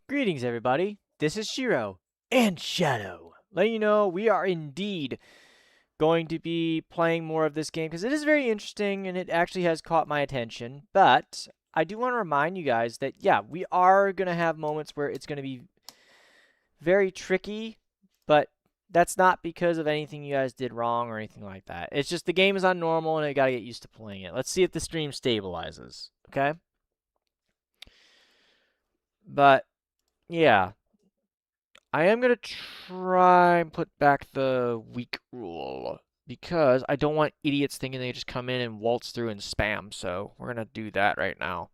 Greetings, everybody. This is Shiro and Shadow. Letting you know we are indeed going to be playing more of this game because it is very interesting and it actually has caught my attention. But I do want to remind you guys that, yeah, we are going to have moments where it's going to be very tricky, but that's not because of anything you guys did wrong or anything like that. It's just the game is on normal and I got to get used to playing it. Let's see if the stream stabilizes, okay? But yeah, I am going to try and put back the week rule because I don't want idiots thinking they just come in and waltz through and spam. So we're going to do that right now.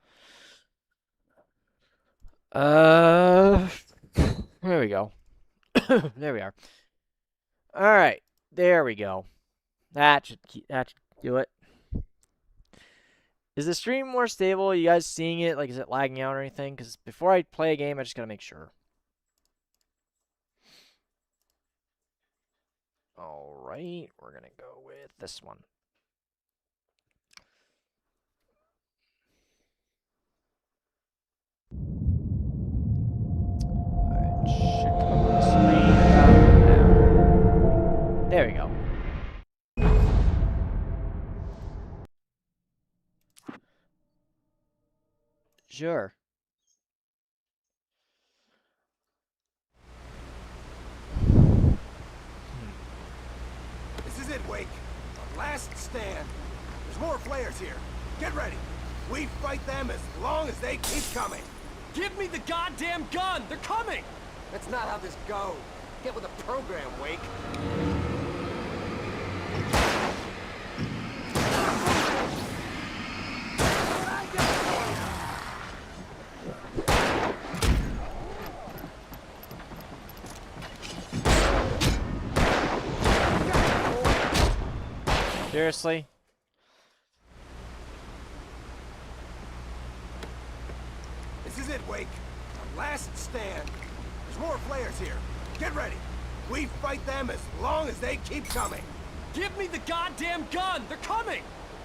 There we go. There we are. All right, there we go. That should do it. Is the stream more stable? Are you guys seeing it? Like, is it lagging out or anything? Because before I play a game, I just got to make sure. All right, we're going to go with this one. It should come up on the screen about now. There we go. Sure. This is it, Wake. The last stand. There's more players here. Get ready. We fight them as long as they keep coming. Give me the goddamn gun! They're coming! That's not how this goes. Get with the program, Wake. Seriously? This is it, Wake. The last stand. There's more players here. Get ready. We fight them as long as they keep coming. Give me the goddamn gun! They're coming!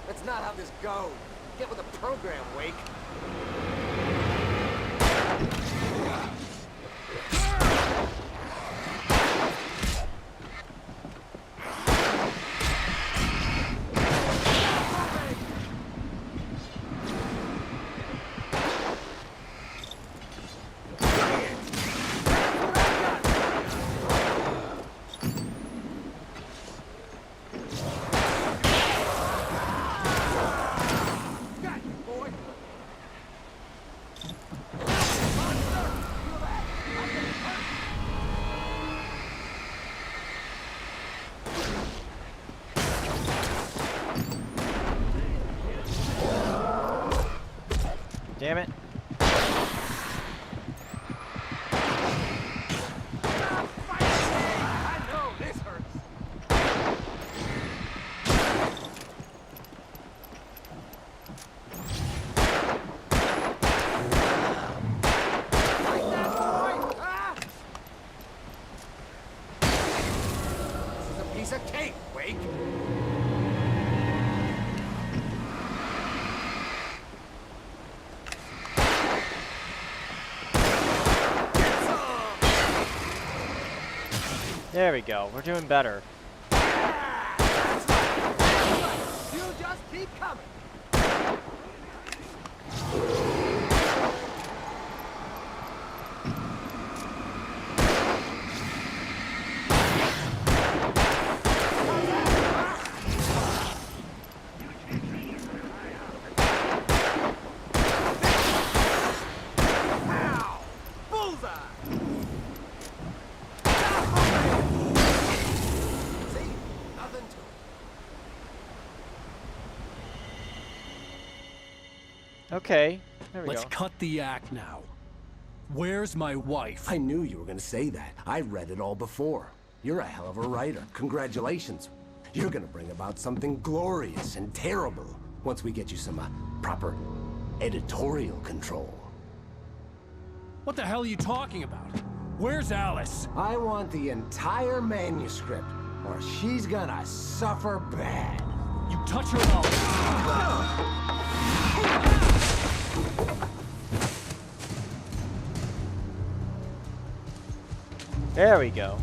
That's not how this goes. Get with the program, Wake. Damn it. I know this hurts. Like that, boy! Ah! This is a piece of cake, Wake. There we go. We're doing better. That's right. You just keep coming. Ow! Bullseye! See? Nothing to it. Okay. There we Let's go. cut the act now. Where's my wife? I knew you were gonna say that. I read it all before. You're a hell of a writer. Congratulations. You're gonna bring about something glorious and terrible once we get you some proper editorial control. What the hell are you talking about? Where's Alice? I want the entire manuscript, or she's gonna suffer bad. You touch her There we go.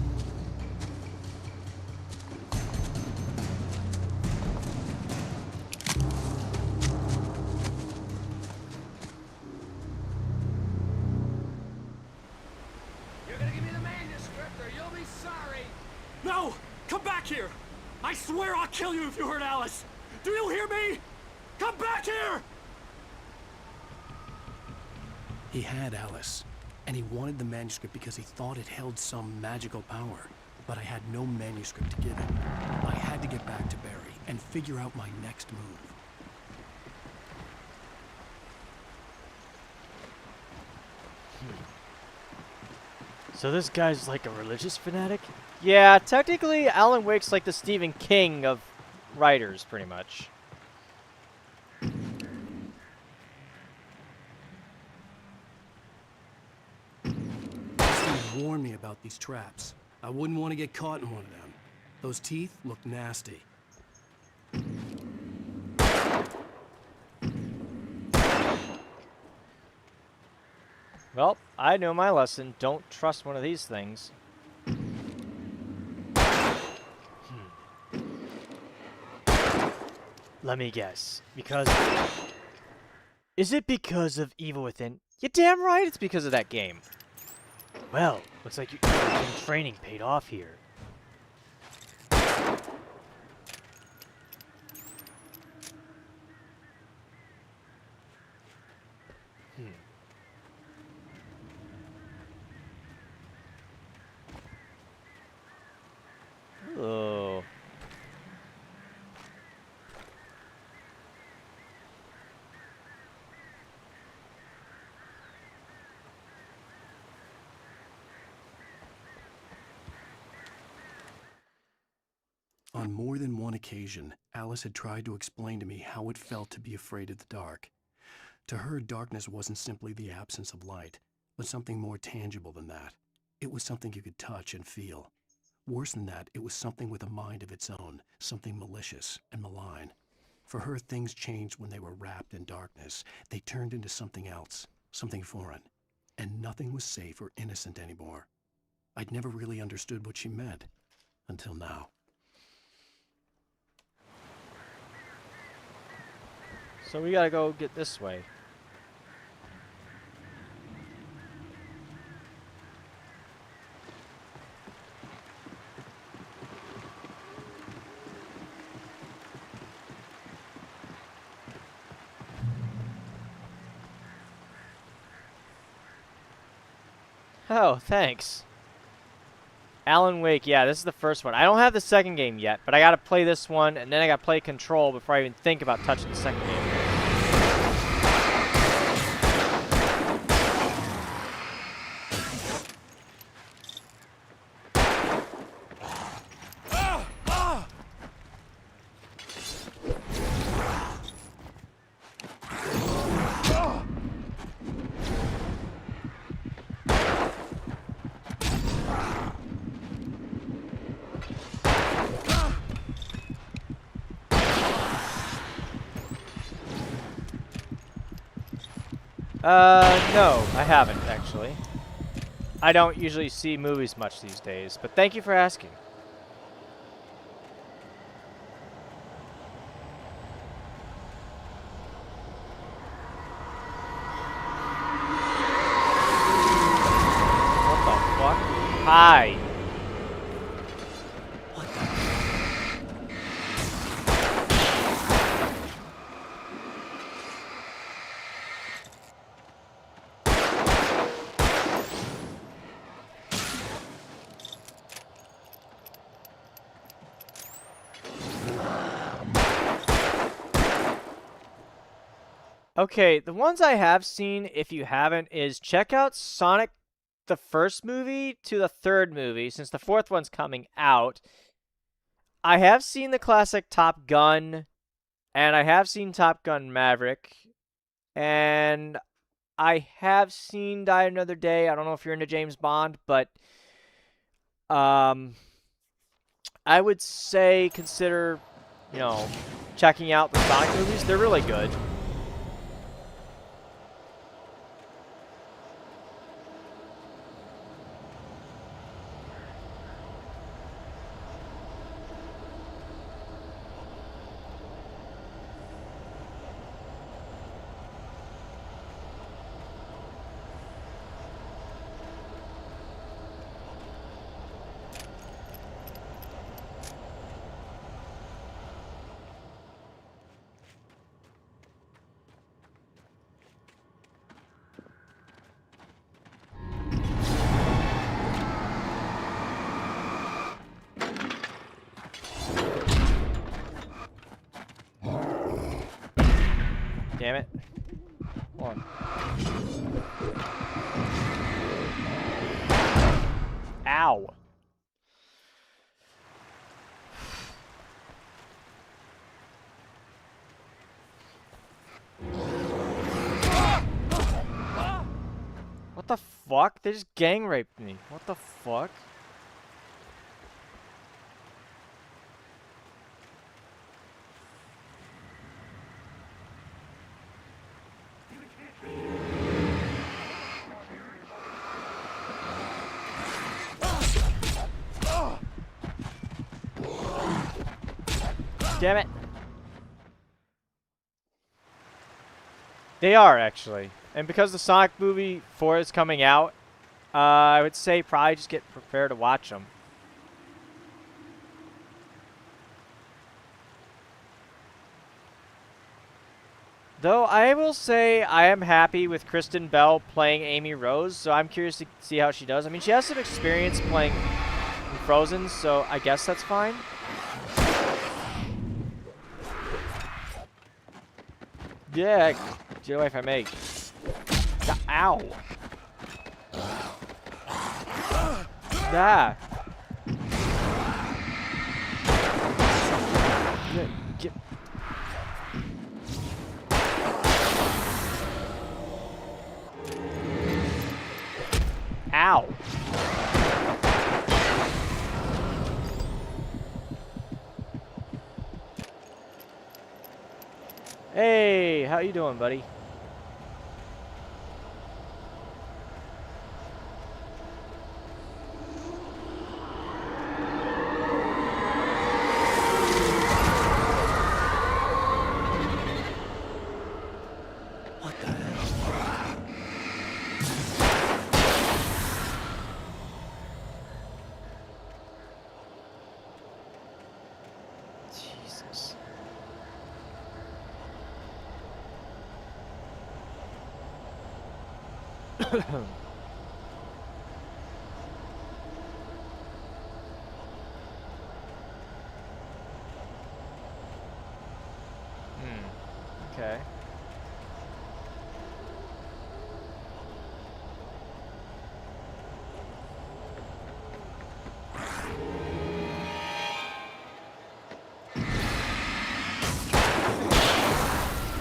You're gonna give me the manuscript or you'll be sorry. No! Come back here! I swear I'll kill you if you hurt Alice! Do you hear me? Come back here! He had Alice, and he wanted the manuscript because he thought it held some magical power. But I had no manuscript to give him. I had to get back to Barry and figure out my next move. So this guy's like a religious fanatic? Yeah, technically Alan Wake's like the Stephen King of writers, pretty much. Steve warned me about these traps. I wouldn't want to get caught in one of them. Those teeth look nasty. Well, I know my lesson. Don't trust one of these things. Let me guess. Because... Is it because of Evil Within? You're damn right it's because of that game. Well, looks like your Evil Within training paid off here. Oh. On more than one occasion, Alice had tried to explain to me how it felt to be afraid of the dark. To her, darkness wasn't simply the absence of light, but something more tangible than that. It was something you could touch and feel. Worse than that, it was something with a mind of its own, something malicious and malign. For her, things changed when they were wrapped in darkness. They turned into something else, something foreign. And nothing was safe or innocent anymore. I'd never really understood what she meant, until now. So we gotta go get this way. Oh, thanks. Alan Wake, yeah, this is the first one. I don't have the second game yet, but I gotta play this one, and then I gotta play Control before I even think about touching the second game. No, I haven't, actually. I don't usually see movies much these days, but thank you for asking. What the fuck? Hi. Okay, the ones I have seen, if you haven't, is check out Sonic the first movie to the third movie, since the fourth one's coming out. I have seen the classic Top Gun, and I have seen Top Gun Maverick, and I have seen Die Another Day. I don't know if you're into James Bond, but I would say consider, you know, checking out the Sonic movies. They're really good. Damn it. Hold on. Ow. What the fuck? They just gang raped me. What the fuck? Damn it. They are, actually. And because the Sonic movie 4 is coming out, I would say probably just get prepared to watch them. Though I will say I am happy with Kristen Bell playing Amy Rose, so I'm curious to see how she does. I mean, she has some experience playing in Frozen, so I guess that's fine. Yeah, get away from me. Ow. Ah. Get. Ow. Hey, how you doing, buddy? What the hell? Jesus. Okay.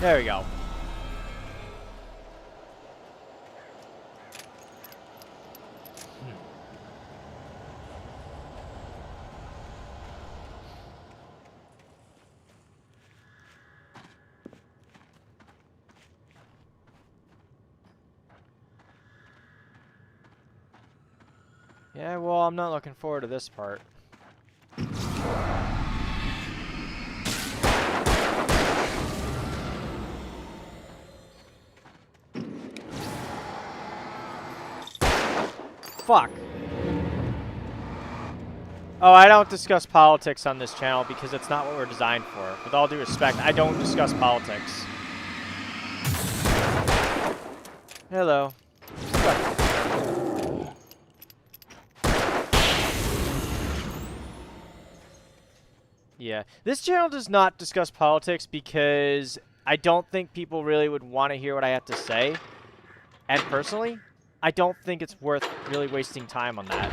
There we go. Yeah, well, I'm not looking forward to this part. Fuck. Oh, I don't discuss politics on this channel because it's not what we're designed for. With all due respect, I don't discuss politics. Hello. Fuck. Yeah, this channel does not discuss politics because I don't think people really would want to hear what I have to say. And personally, I don't think it's worth really wasting time on that.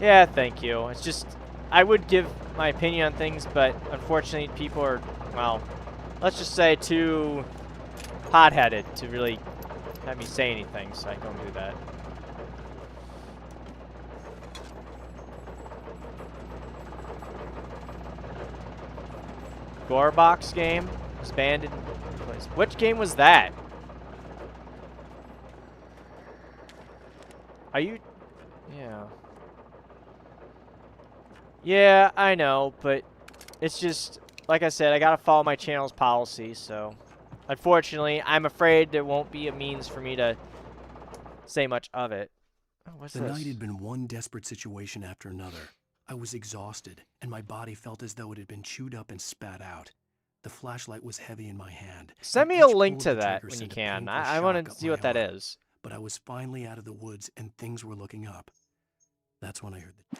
Yeah, thank you. It's just, I would give my opinion on things, but unfortunately people are, well, let's just say too hot-headed to really have me say anything, so I don't do that. Gorebox game was banned in place. Which game was that? Are you? Yeah. Yeah, I know, but it's just, like I said, I gotta follow my channel's policy, so unfortunately, I'm afraid there won't be a means for me to say much of it. Oh, what's The this? night had been one desperate situation after another. I was exhausted, and my body felt as though it had been chewed up and spat out. The flashlight was heavy in my hand. Send me a link to that when you can. I want to see what that is. But I was finally out of the woods, and things were looking up. That's when I heard the...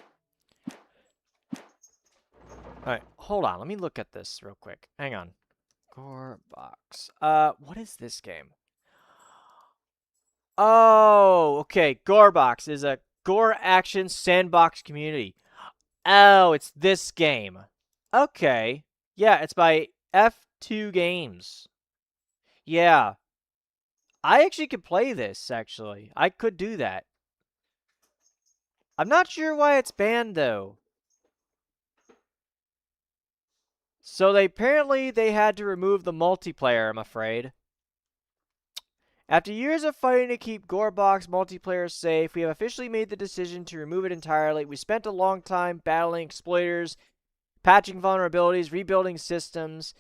Alright, hold on. Let me look at this real quick. Hang on. Gore box. What is this game? Oh, okay. Gorebox is a gore action sandbox community. Oh, it's this game. Okay. Yeah, it's by F2 Games. Yeah. I actually could play this, actually. I could do that. I'm not sure why it's banned, though. So apparently they had to remove the multiplayer, I'm afraid. After years of fighting to keep Gorebox multiplayer safe, we have officially made the decision to remove it entirely. We spent a long time battling exploiters, patching vulnerabilities, rebuilding systems,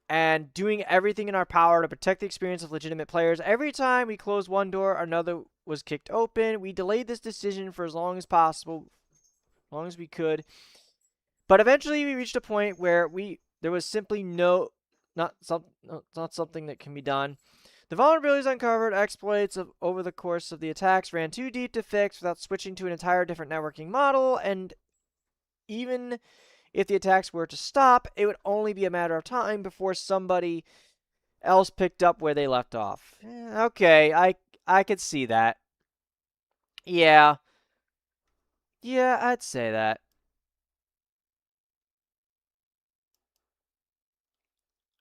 and doing everything in our power to protect the experience of legitimate players. Every time we closed one door, another was kicked open. We delayed this decision for as long as possible, as long as we could. But eventually we reached a point where there was simply not something that can be done. The vulnerabilities uncovered, exploits over the course of the attacks ran too deep to fix without switching to an entire different networking model, and even if the attacks were to stop, it would only be a matter of time before somebody else picked up where they left off. Okay, I could see that. Yeah. Yeah, I'd say that.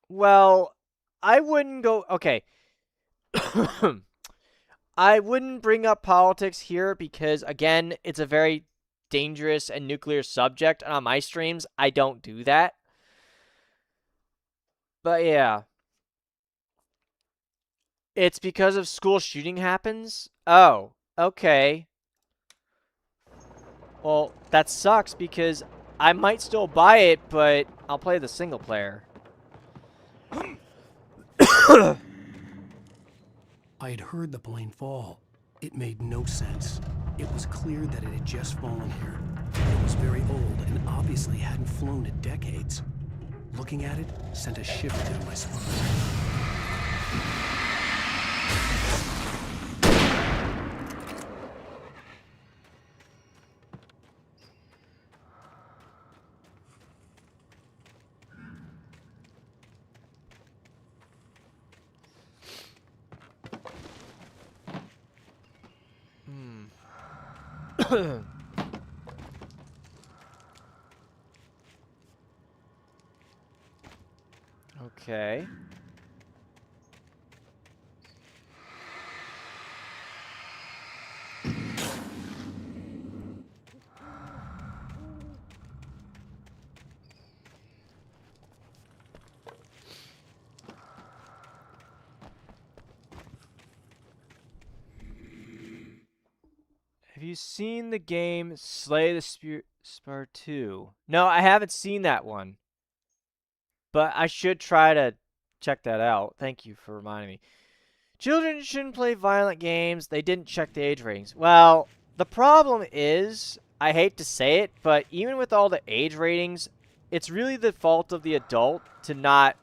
Well, I wouldn't go... Okay. I wouldn't bring up politics here because, again, it's a very dangerous and nuclear subject, and on my streams, I don't do that. But yeah. It's because of school shooting happens? Oh, okay. Well, that sucks because I might still buy it, but I'll play the single player. I had heard the plane fall. It made no sense. It was clear that it had just fallen here. It was very old and obviously hadn't flown in decades. Looking at it sent a shiver down my spine. Okay. Have you seen the game Slay the Spire 2? No, I haven't seen that one. But I should try to check that out. Thank you for reminding me. Children shouldn't play violent games. They didn't check the age ratings. Well, the problem is, I hate to say it, but even with all the age ratings, it's really the fault of the adult to not,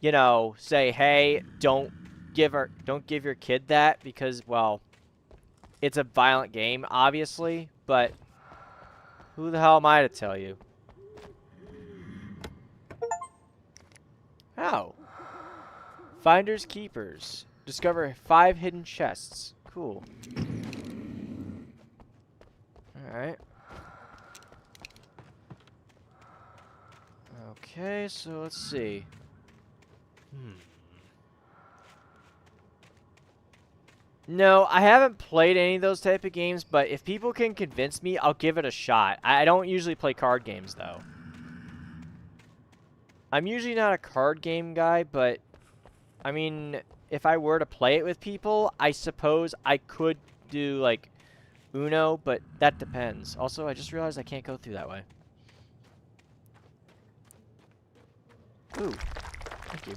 you know, say, hey, don't give your kid that because, well, it's a violent game, obviously, but who the hell am I to tell you? How? Finders Keepers. Discover 5 hidden chests. Cool. Alright. Okay, so let's see. No, I haven't played any of those type of games, but if people can convince me, I'll give it a shot. I don't usually play card games, though. I'm usually not a card game guy, but, I mean, if I were to play it with people, I suppose I could do, like, Uno, but that depends. Also, I just realized I can't go through that way. Ooh, thank you.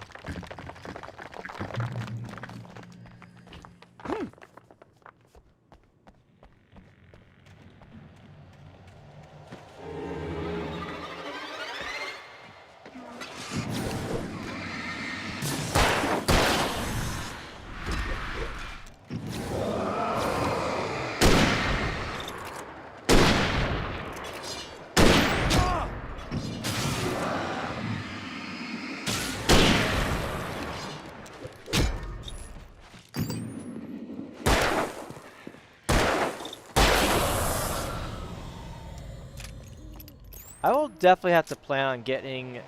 I will definitely have to plan on getting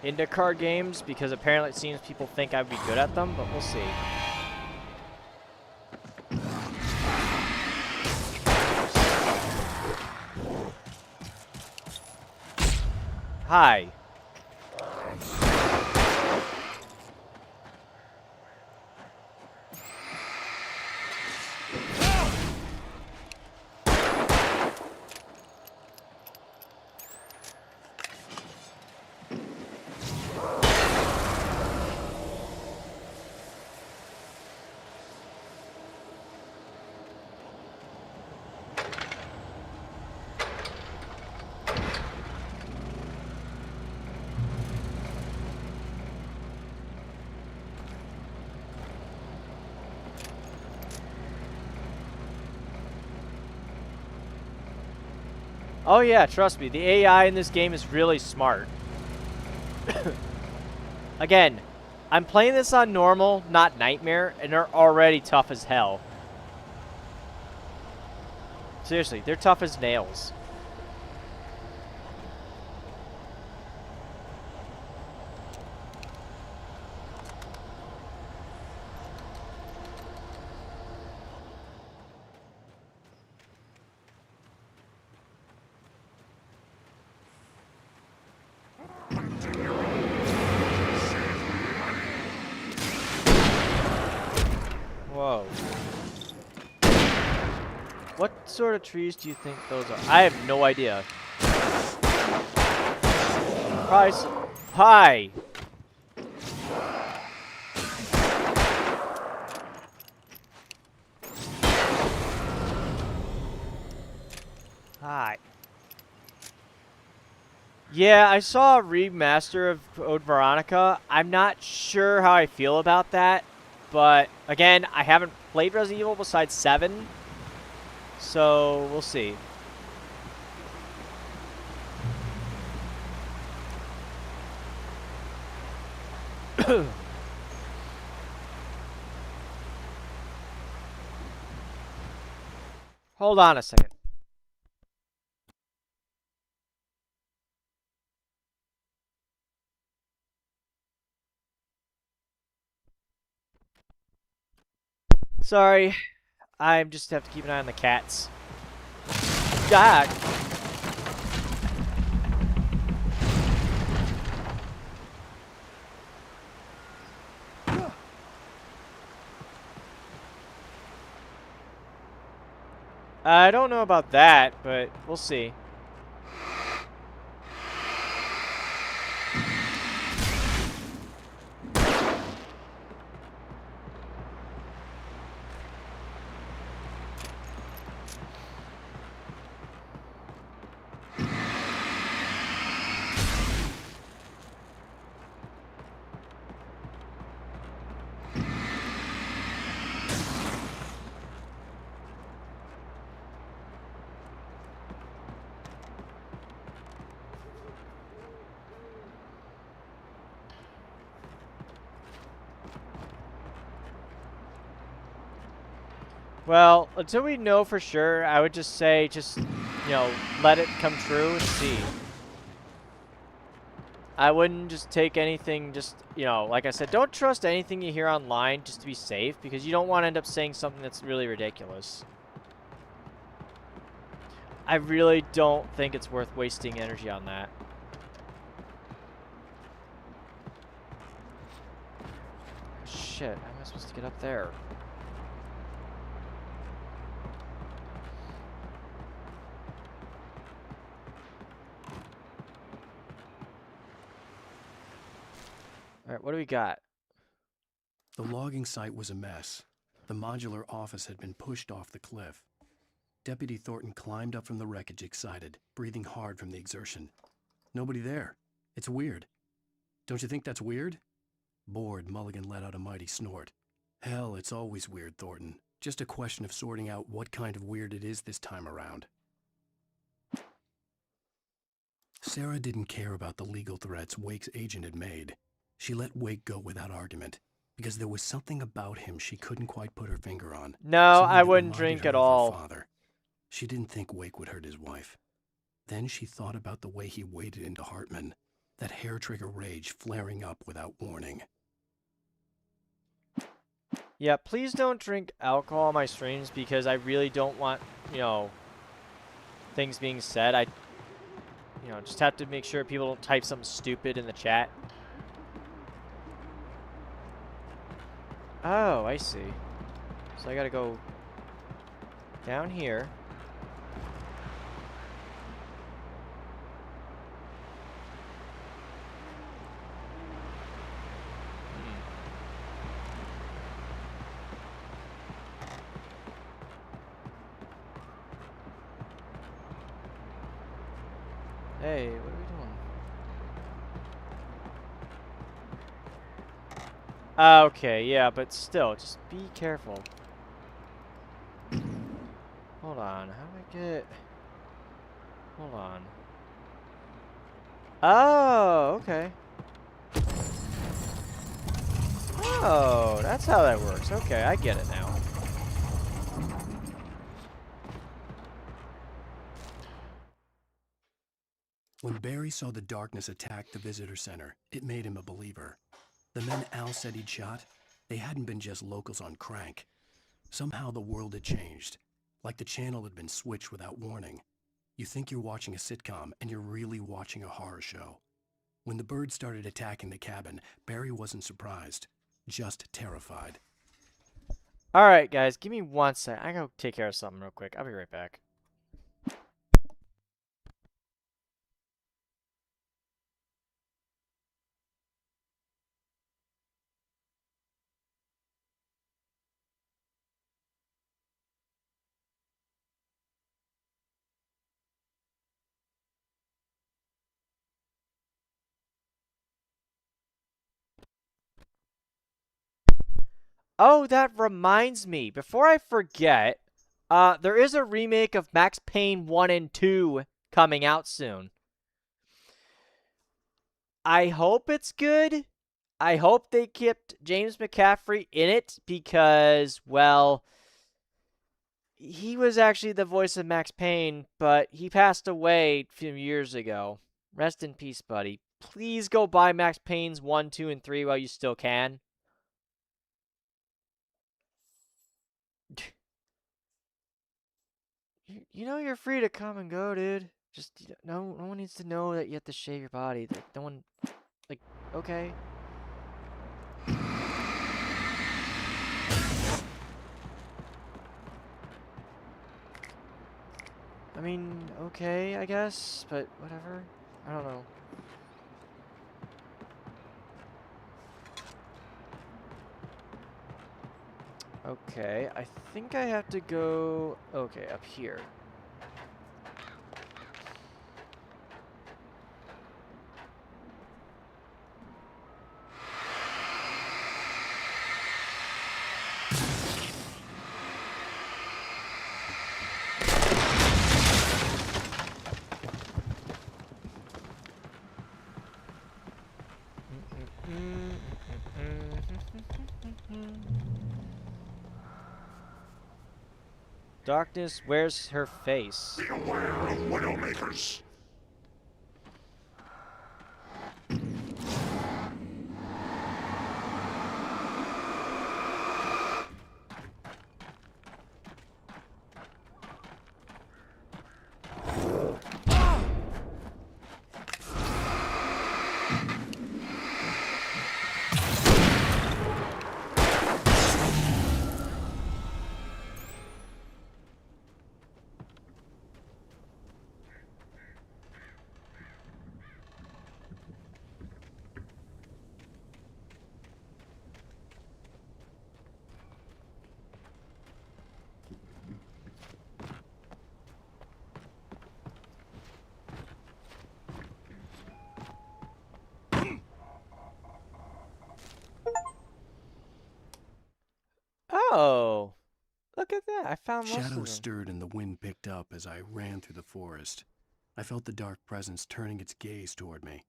into card games because apparently it seems people think I'd be good at them, but we'll see. Hi. Oh yeah, trust me, the AI in this game is really smart. Again, I'm playing this on normal, not nightmare, and they're already tough as hell. Seriously, they're tough as nails. Whoa. What sort of trees do you think those are? I have no idea. Price. Hi. Hi. Yeah, I saw a remaster of Code Veronica. I'm not sure how I feel about that, but again, I haven't played Resident Evil besides 7, so we'll see. Hold on a second. Sorry, I just have to keep an eye on the cats. God. I don't know about that, but we'll see. Well, until we know for sure, I would just say, let it come true and see. I wouldn't just take anything, like I said, don't trust anything you hear online just to be safe, because you don't want to end up saying something that's really ridiculous. I really don't think it's worth wasting energy on that. Shit, how am I supposed to get up there? Alright, what do we got? The logging site was a mess. The modular office had been pushed off the cliff. Deputy Thornton climbed up from the wreckage excited, breathing hard from the exertion. Nobody there. It's weird. Don't you think that's weird? Bored, Mulligan let out a mighty snort. Hell, it's always weird, Thornton. Just a question of sorting out what kind of weird it is this time around. Sarah didn't care about the legal threats Wake's agent had made. She let Wake go without argument, because there was something about him she couldn't quite put her finger on. No, Something I that wouldn't reminded drink her at of her all. father. She didn't think Wake would hurt his wife. Then she thought about the way he waded into Hartman, that hair-trigger rage flaring up without warning. Yeah, please don't drink alcohol on my streams because I really don't want, things being said. I, just have to make sure people don't type something stupid in the chat. Oh, I see. So I gotta go down here. Hey, what are we doing? Okay, yeah, but still, just be careful. Hold on, how do I get... Hold on. Oh, okay. Oh, that's how that works. Okay, I get it now. When Barry saw the darkness attack the visitor center, it made him a believer. The men Al said he'd shot, they hadn't been just locals on crank. Somehow the world had changed, like the channel had been switched without warning. You think you're watching a sitcom, and you're really watching a horror show. When the birds started attacking the cabin, Barry wasn't surprised, just terrified. Alright, guys, give me 1 sec. I gotta take care of something real quick. I'll be right back. Oh, that reminds me. Before I forget, there is a remake of Max Payne 1 and 2 coming out soon. I hope it's good. I hope they kept James McCaffrey in it because, well, he was actually the voice of Max Payne, but he passed away a few years ago. Rest in peace, buddy. Please go buy Max Payne's 1, 2, and 3 while you still can. You know you're free to come and go, dude. Just no one needs to know that you have to shave your body. Like, no one, like, okay. I mean, okay, I guess, but whatever. I don't know. Okay, I think I have to go, okay, up here. Darkness wears her face. Be aware of Widowmakers. Oh, look at that. I found most of Shadows them. stirred and the wind picked up as I ran through the forest. I felt the dark presence turning its gaze toward me.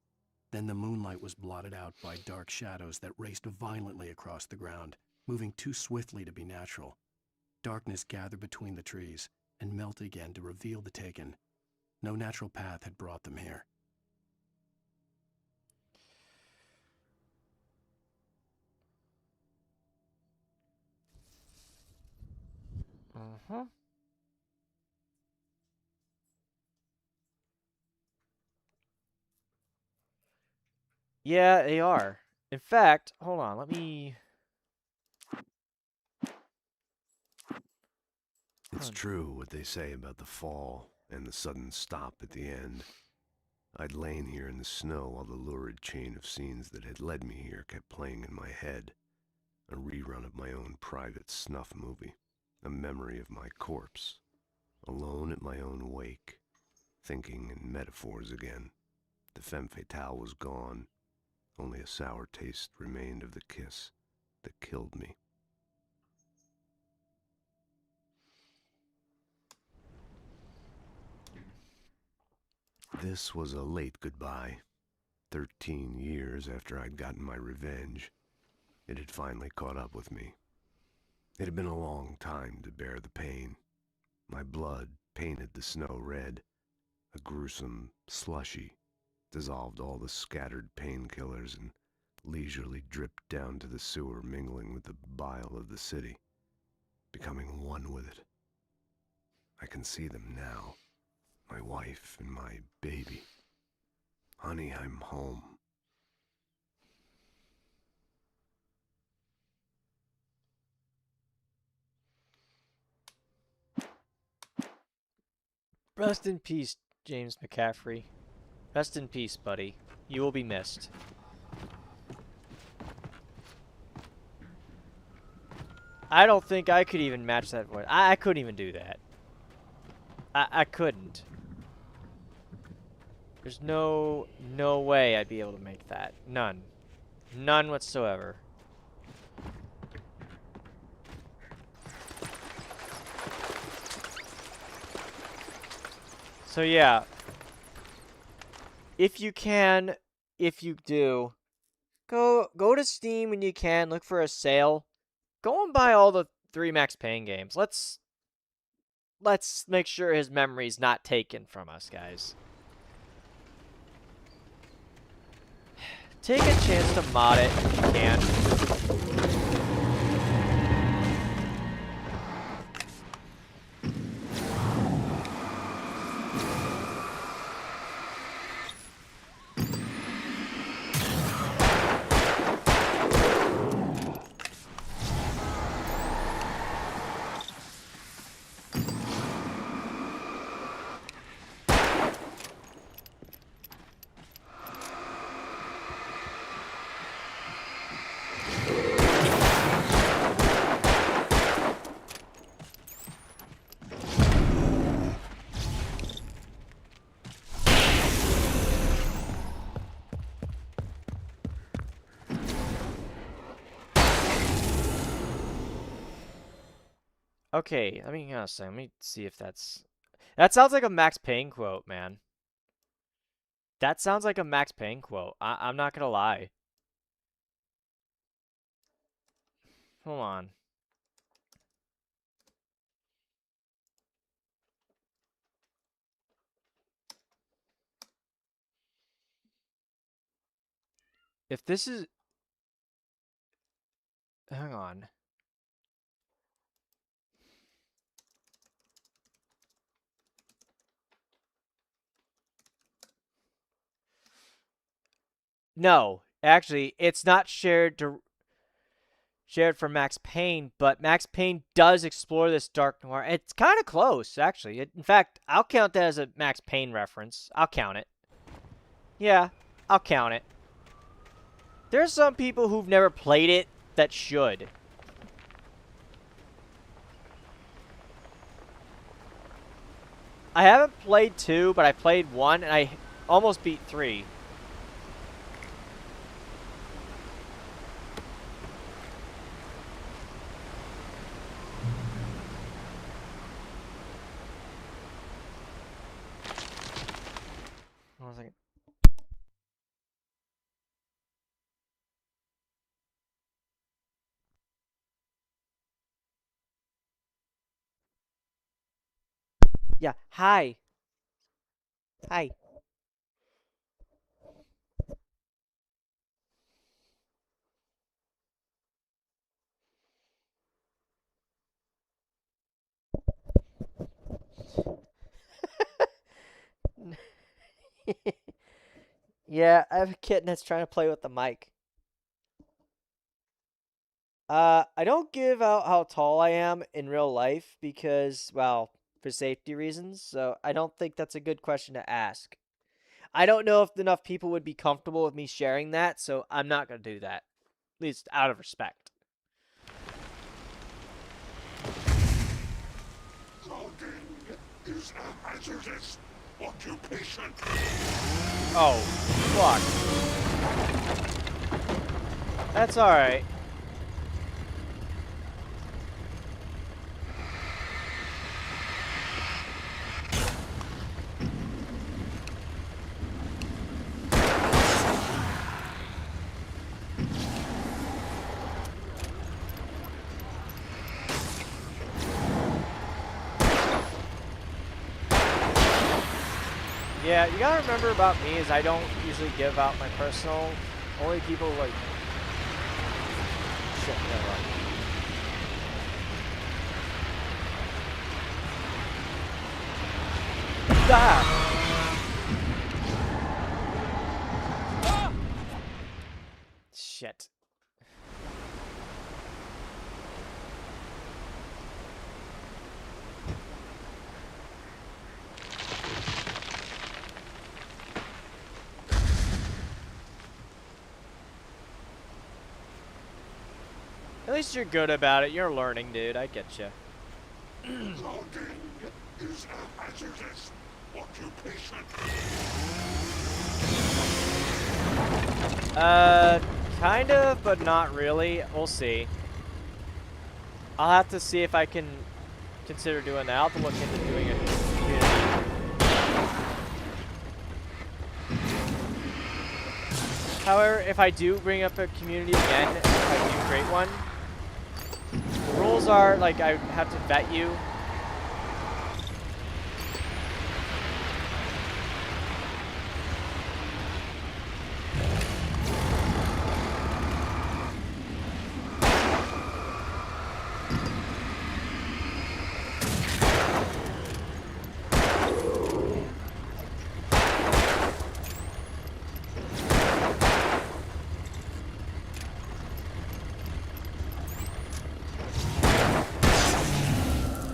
Then the moonlight was blotted out by dark shadows that raced violently across the ground, moving too swiftly to be natural. Darkness gathered between the trees and melted again to reveal the Taken. No natural path had brought them here. Uh-huh. Yeah, they are. In fact, hold on, let me... It's true what they say about the fall and the sudden stop at the end. I'd lain here in the snow while the lurid chain of scenes that had led me here kept playing in my head. A rerun of my own private snuff movie. A memory of my corpse. Alone at my own wake. Thinking in metaphors again. The femme fatale was gone. Only a sour taste remained of the kiss that killed me. This was a late goodbye. 13 years after I'd gotten my revenge, it had finally caught up with me. It had been a long time to bear the pain. My blood painted the snow red. A gruesome slushy dissolved all the scattered painkillers and leisurely dripped down to the sewer, mingling with the bile of the city, becoming one with it. I can see them now, my wife and my baby. Honey, I'm home. Rest in peace, James McCaffrey. Rest in peace, buddy. You will be missed. I don't think I could even match that voice. I couldn't even do that. I couldn't. There's no way I'd be able to make that. None. None whatsoever. So yeah. If you can, if you do, go to Steam when you can, look for a sale. Go and buy all the 3 Max Payne games. Let's make sure his memory's not taken from us, guys. Take a chance to mod it if you can. Okay, let me let me see if that's... That sounds like a Max Payne quote, man. That sounds like a Max Payne quote. I'm not gonna lie. Hold on. If this is... Hang on. No, actually, it's not shared for Max Payne, but Max Payne does explore this dark noir. It's kind of close, actually. In fact, I'll count that as a Max Payne reference. I'll count it. Yeah, I'll count it. There's some people who've never played it that should. I haven't played 2, but I played 1, and I almost beat 3. Hold on a second. Yeah, hi. Hi. Yeah, I have a kitten that's trying to play with the mic. I don't give out how tall I am in real life because, well, for safety reasons, so I don't think that's a good question to ask. I don't know if enough people would be comfortable with me sharing that, so I'm not going to do that. At least out of respect. Logging is a hazardous occupation. Oh, fuck. That's alright. Yeah, you gotta remember about me is I don't usually give out my personal. Only people like. Shit, never mind. Ah! Shit. At least you're good about it. You're learning, dude. I get you. Logging is a hazardous occupation. Kind of, but not really. We'll see. I'll have to see if I can consider doing that. I'll have to look into doing a community. However, if I do bring up a community again, if I do create one, the rules are, like, I have to vet you.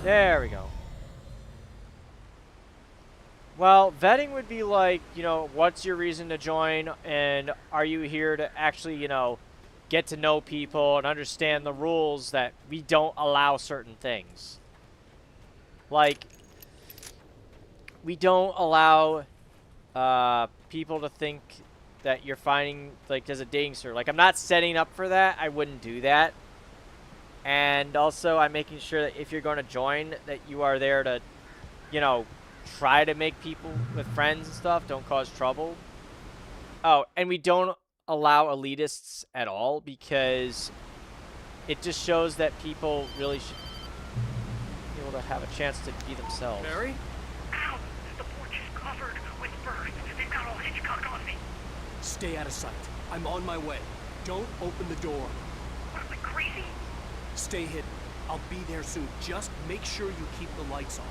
There we go. Well, vetting would be like, you know, what's your reason to join, and are you here to actually, you know, get to know people and understand the rules that we don't allow certain things. Like, we don't allow people to think that you're finding, like, there's a dating server. Like, I'm not setting up for that. I wouldn't do that. And also, I'm making sure that if you're going to join, that you are there to, you know, try to make people with friends and stuff. Don't cause trouble. Oh, and we don't allow elitists at all because it just shows that people really should be able to have a chance to be themselves. Barry? Ow! The porch is covered with birds. They've got all Hitchcock on me. Stay out of sight. I'm on my way. Don't open the door. What, am I crazy? Stay hidden. I'll be there soon. Just make sure you keep the lights on.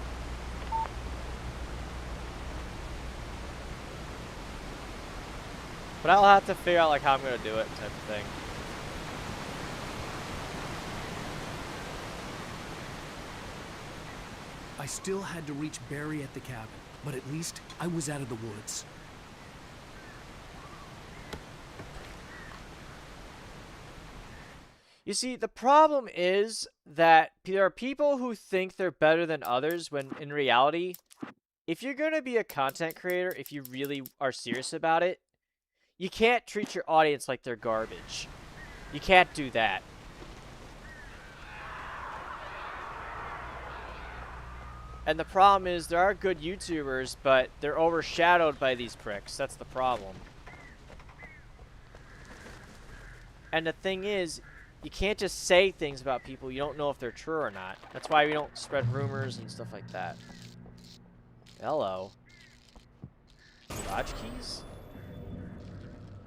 But I'll have to figure out, like, how I'm going to do it type of thing. I still had to reach Barry at the cabin, but at least I was out of the woods. You see, the problem is that there are people who think they're better than others when in reality, if you're going to be a content creator, if you really are serious about it, you can't treat your audience like they're garbage. You can't do that. And the problem is there are good YouTubers, but they're overshadowed by these pricks. That's the problem. And the thing is, you can't just say things about people you don't know if they're true or not. That's why we don't spread rumors and stuff like that. Hello. garage keys?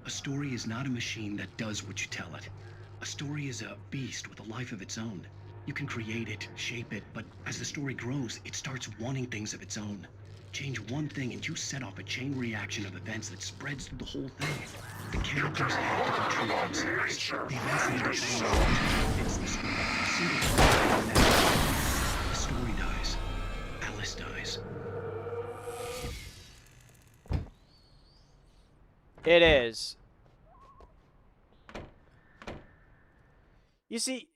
A story is not a machine that does what you tell it. A story is a beast with a life of its own. You can create it, shape it, but as the story grows, it starts wanting things of its own. Change one thing and you set off a chain reaction of events that spreads through the whole thing. The characters have to be true to themselves. The events need to follow. It's the story. A single character in that. The story dies. Alice dies. It is. You see,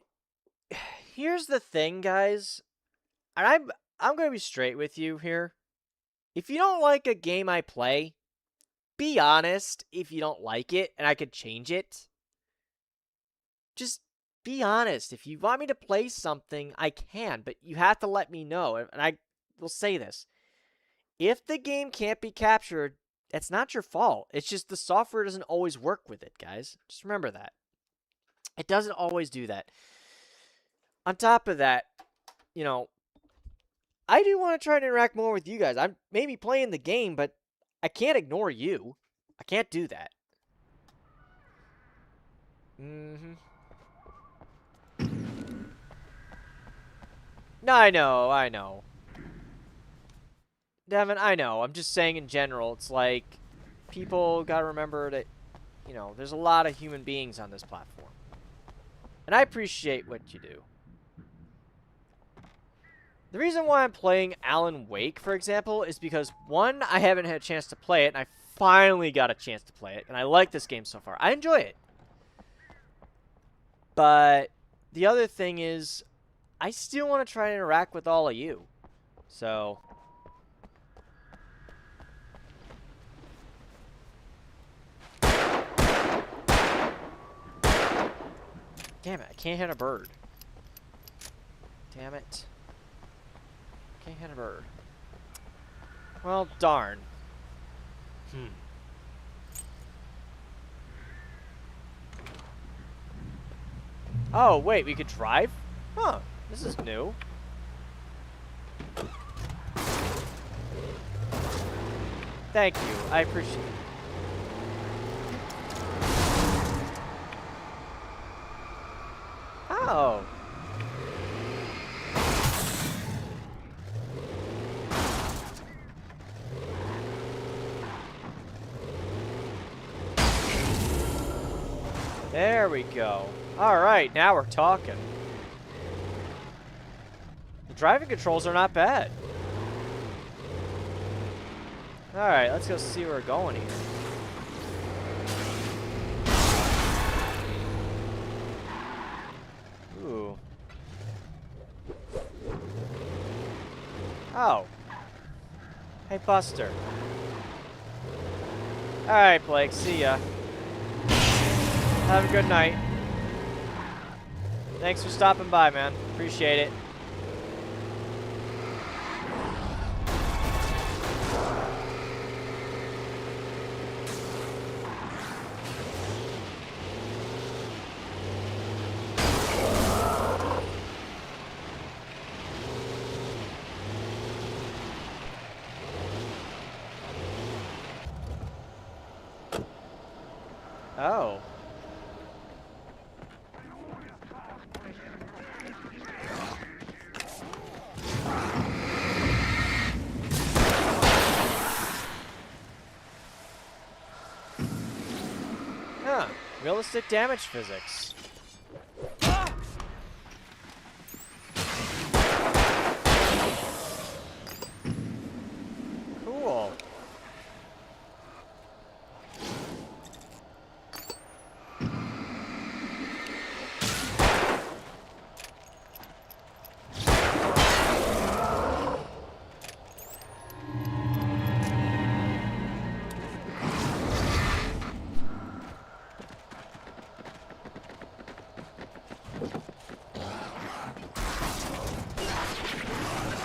here's the thing, guys. And I'm going to be straight with you here. If you don't like a game I play, be honest if you don't like it and I could change it. Just be honest. If you want me to play something, I can, but you have to let me know. And I will say this. If the game can't be captured, that's not your fault. It's just the software doesn't always work with it, guys. Just remember that. It doesn't always do that. On top of that, you know, I do want to try to interact more with you guys. I'm maybe playing the game, but I can't ignore you. I can't do that. No, I know. Devin, I know. I'm just saying in general, it's like, people gotta remember that, you know, there's a lot of human beings on this platform. And I appreciate what you do. The reason why I'm playing Alan Wake, for example, is because, one, I haven't had a chance to play it, and I finally got a chance to play it, and I like this game so far. I enjoy it. But the other thing is, I still want to try to interact with all of you. So... Damn it, I can't hit a bird. Damn it. Can't hit a bird. Well, darn. Oh, wait, we could drive? Huh, this is new. Thank you, I appreciate it. Oh. There we go. Alright, now we're talking. The driving controls are not bad. Alright, let's go see where we're going here. Ooh. Oh. Hey, Buster. Alright, Blake, see ya. Have a good night. Thanks for stopping by, man. Appreciate it. Oh. Huh. Realistic damage physics. Cool.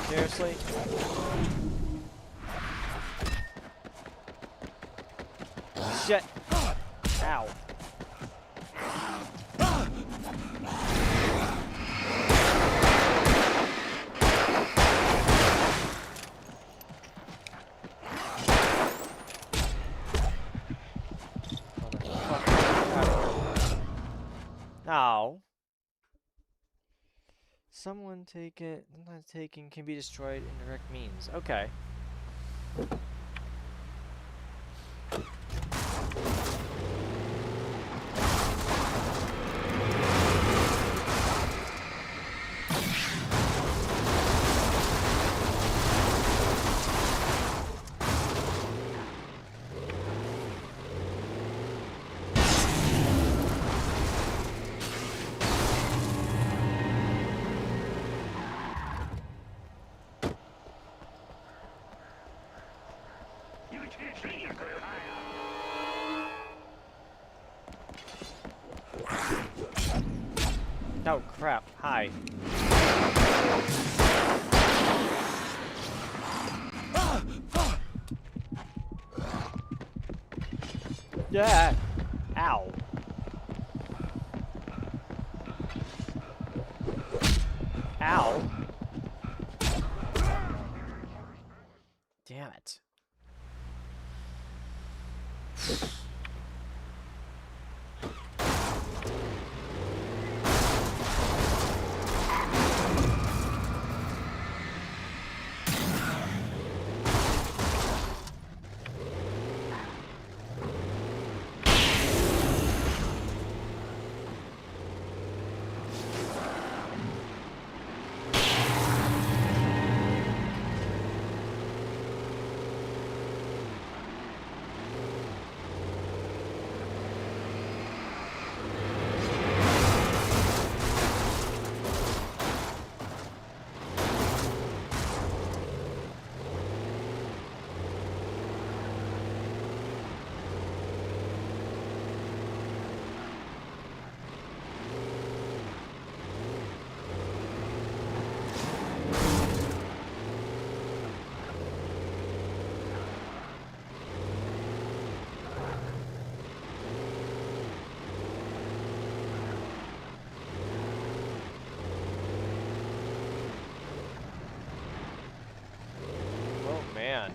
Seriously? Shit. Ow. someone taken, sometimes taken can be destroyed in direct means. Okay. Oh crap, hi. Yeah. Ow. Ow. Damn it. Oh man.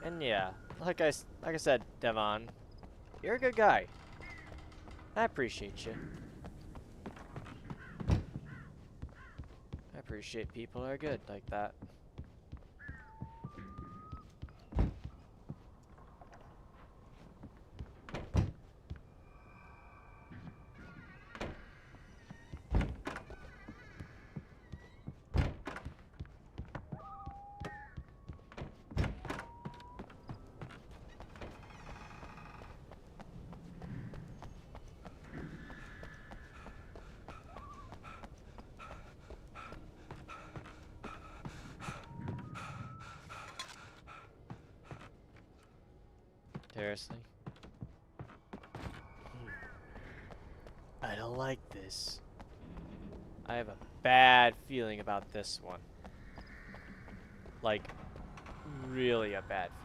And yeah, like I said, Devon, you're a good guy. I appreciate you. I appreciate people who are good like that. Seriously? I don't like this. I have a bad feeling about this one. Like, really a bad feeling.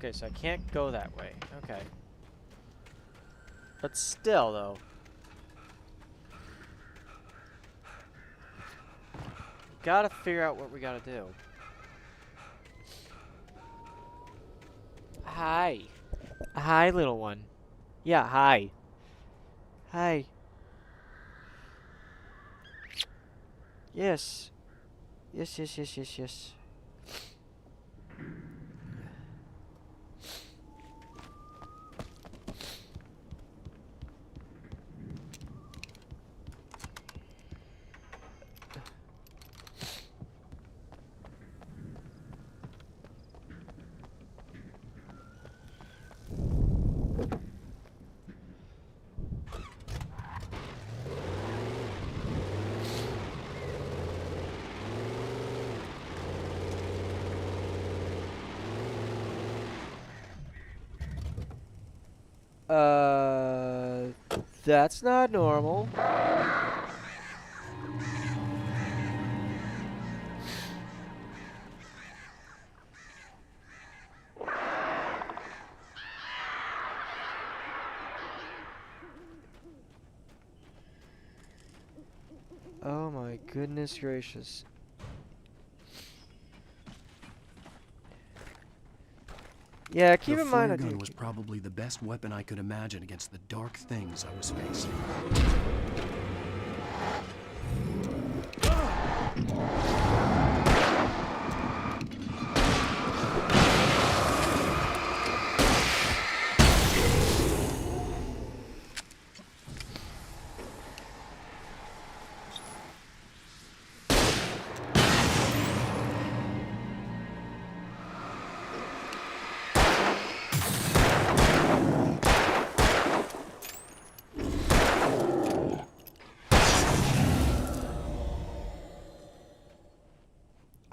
Okay, so I can't go that way. Okay. But still, though. Gotta figure out what we gotta do. Hi. Hi, little one. Yeah, hi. Hi. Yes. Yes, yes, yes, yes, yes. That's not normal. Oh my goodness gracious. Yeah, keep The in mind flare I do. gun was probably the best weapon I could imagine against the dark things I was facing.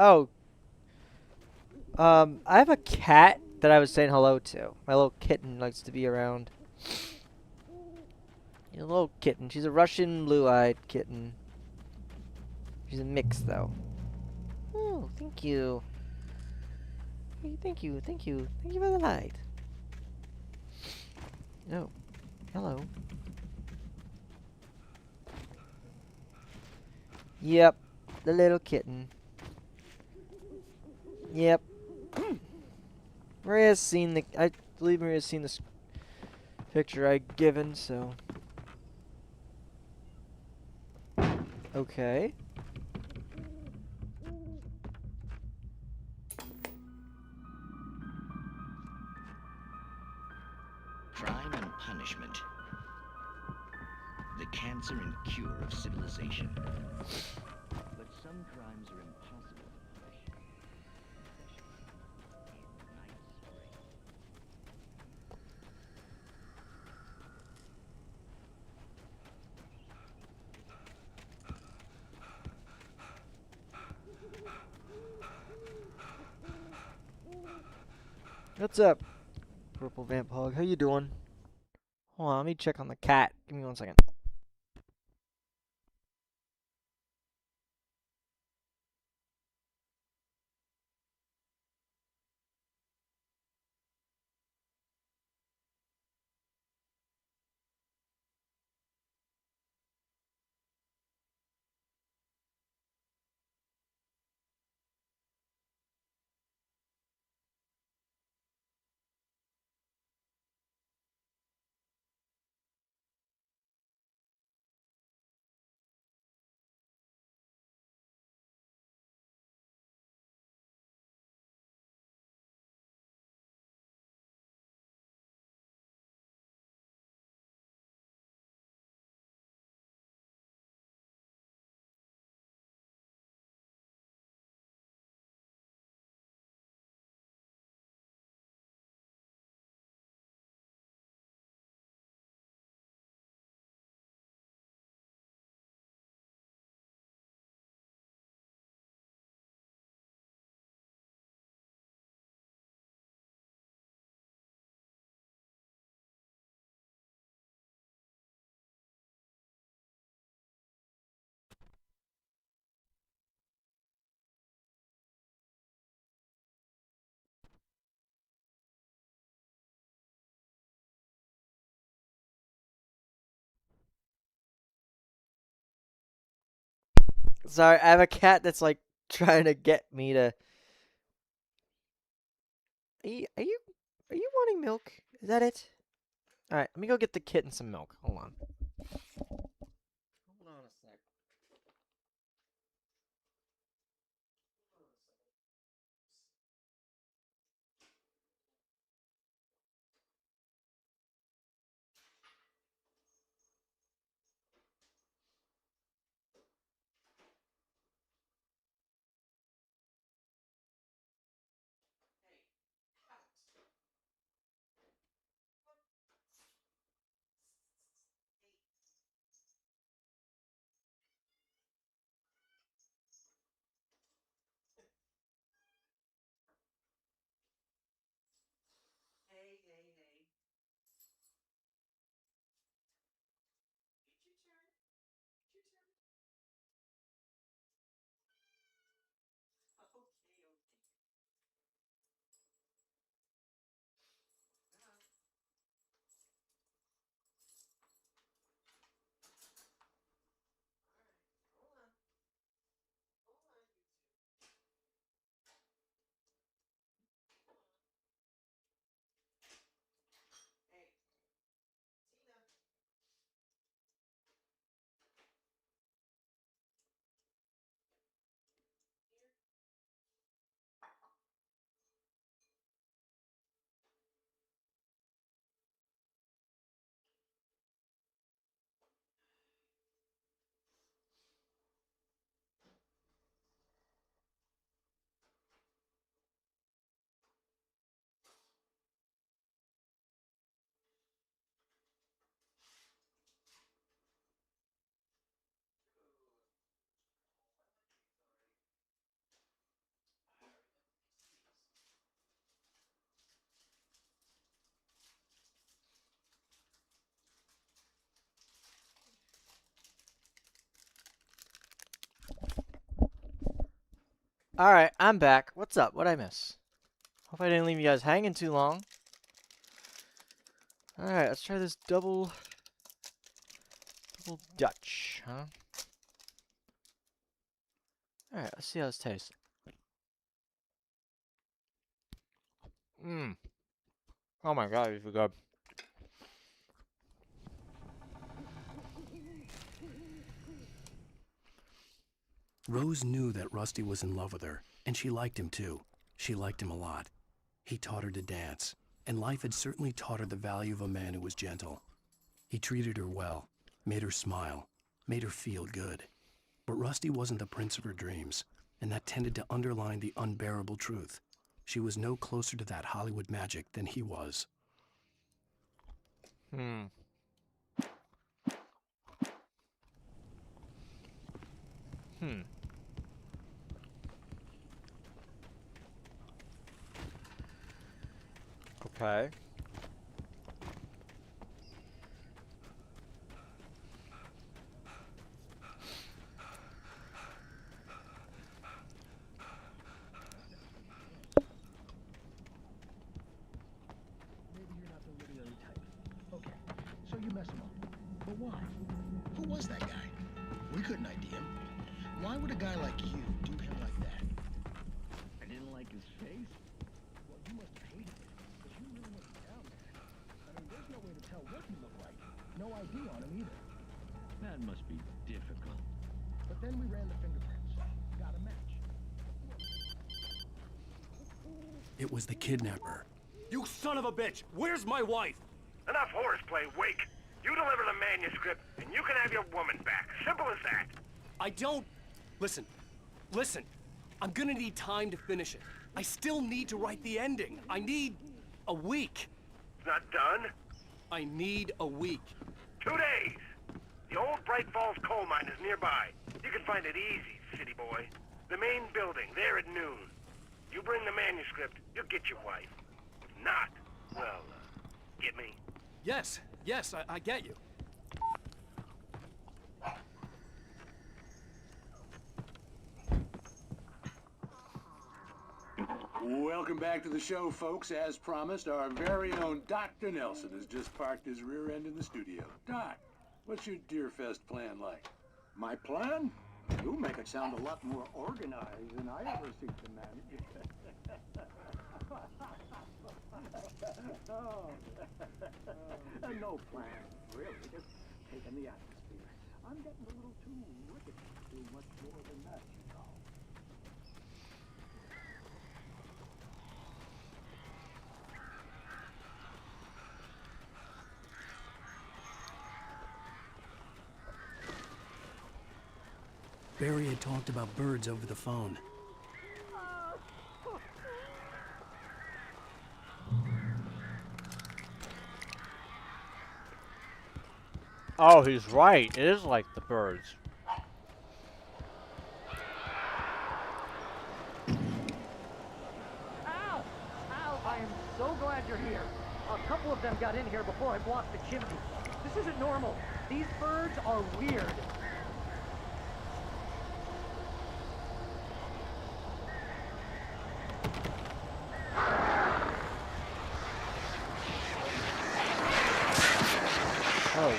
Oh, I have a cat that I was saying hello to. My little kitten likes to be around. A little kitten. She's a Russian blue-eyed kitten. She's a mix, though. Oh, thank you. Thank you, thank you. Thank you for the light. Oh, hello. Yep, the little kitten. Yep. Maria's seen the... I believe Maria's seen this picture I've given, so... Okay. Crime and punishment. The cancer and cure of civilization. But some crimes are impossible to punish. Especially in Night Spring. What's up, Purple Vamp Hog? How you doing? Hold on, let me check on the cat. Give me 1 second. Sorry, I have a cat that's like trying to get me to. Are you are you wanting milk? Is that it? All right, let me go get the kitten some milk. Hold on. Hold on a sec. Alright, I'm back. What's up? What'd I miss? Hope I didn't leave you guys hanging too long. Alright, let's try this double Dutch, huh? Alright, let's see how this tastes. Mmm. Oh my god, this is good. Rose knew that Rusty was in love with her, and she liked him too. She liked him a lot. He taught her to dance, and life had certainly taught her the value of a man who was gentle. He treated her well, made her smile, made her feel good. But Rusty wasn't the prince of her dreams, and that tended to underline the unbearable truth. She was no closer to that Hollywood magic than he was. Okay. Maybe you're not the literary type. Okay, so you mess him up. But why? Who was that guy? We couldn't ID him. Why would a guy like you do him like that? I didn't like his face. Well, you must have hated him, because you really wasn't down there. I mean, there's no way to tell what he looked like. No ID on him either. That must be difficult. But then we ran the fingerprints. Got a match. It was the kidnapper. You son of a bitch! Where's my wife? Enough horseplay, Wake. You deliver the manuscript, and you can have your woman back. Simple as that. I don't... Listen. I'm gonna need time to finish it. I still need to write the ending. I need a week. It's not done. I need a week. 2 days. The old Bright Falls coal mine is nearby. You can find it easy, city boy. The main building, there at noon. You bring the manuscript, you'll get your wife. If not, well, get me? Yes, I get you. Welcome back to the show, folks. As promised, our very own Dr. Nelson has just parked his rear end in the studio. Doc, what's your Deerfest plan like? My plan? You make it sound a lot more organized than I ever seem to manage. No plan, really. Just taking the atmosphere. I'm getting a little too rickety to do much more than that, you know. Barry had talked about birds over the phone. Oh, he's right. It is like the birds. Ow! Ow! I am so glad you're here. A couple of them got in here before I blocked the chimney. This isn't normal. These birds are weird. Oh.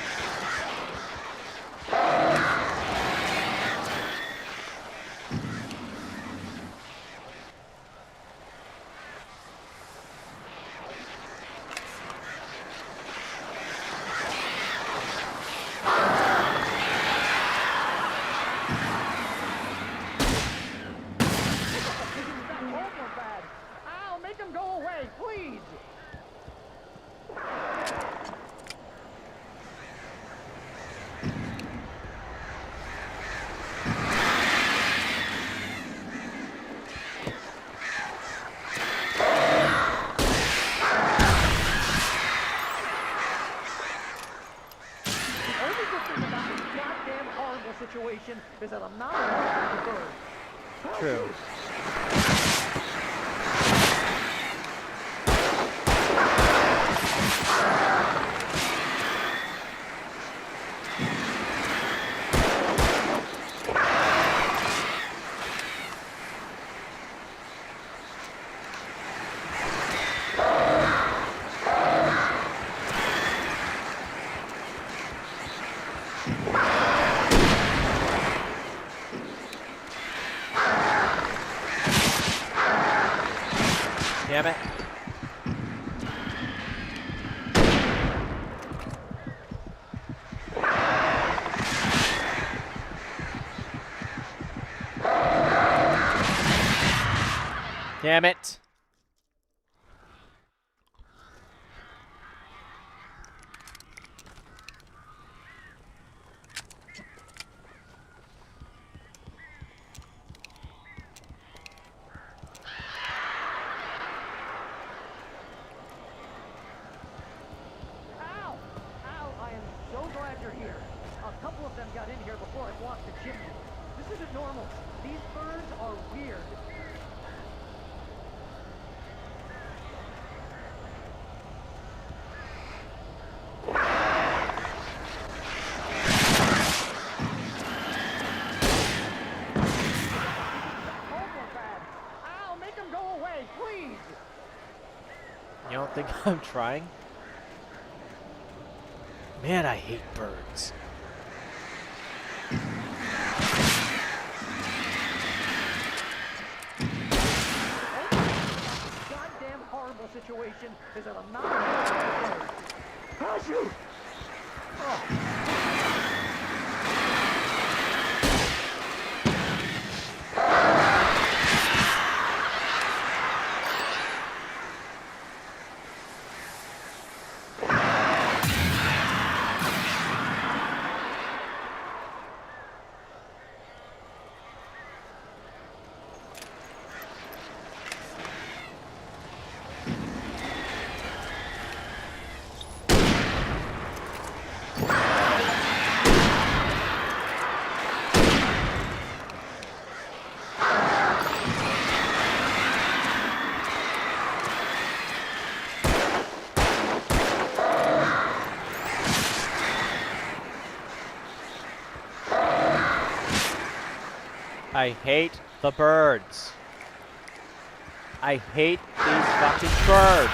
Damn it. Damn it. Ow! Ow, I am so glad you're here. A couple of them got in here before I blocked the chimney. This isn't normal. These birds are weird. Ow, make them go away, please! You don't think I'm trying? Man, I hate birds. Goddamn horrible situation is that I'm not gonna How's you? I hate the birds. I hate these fucking birds.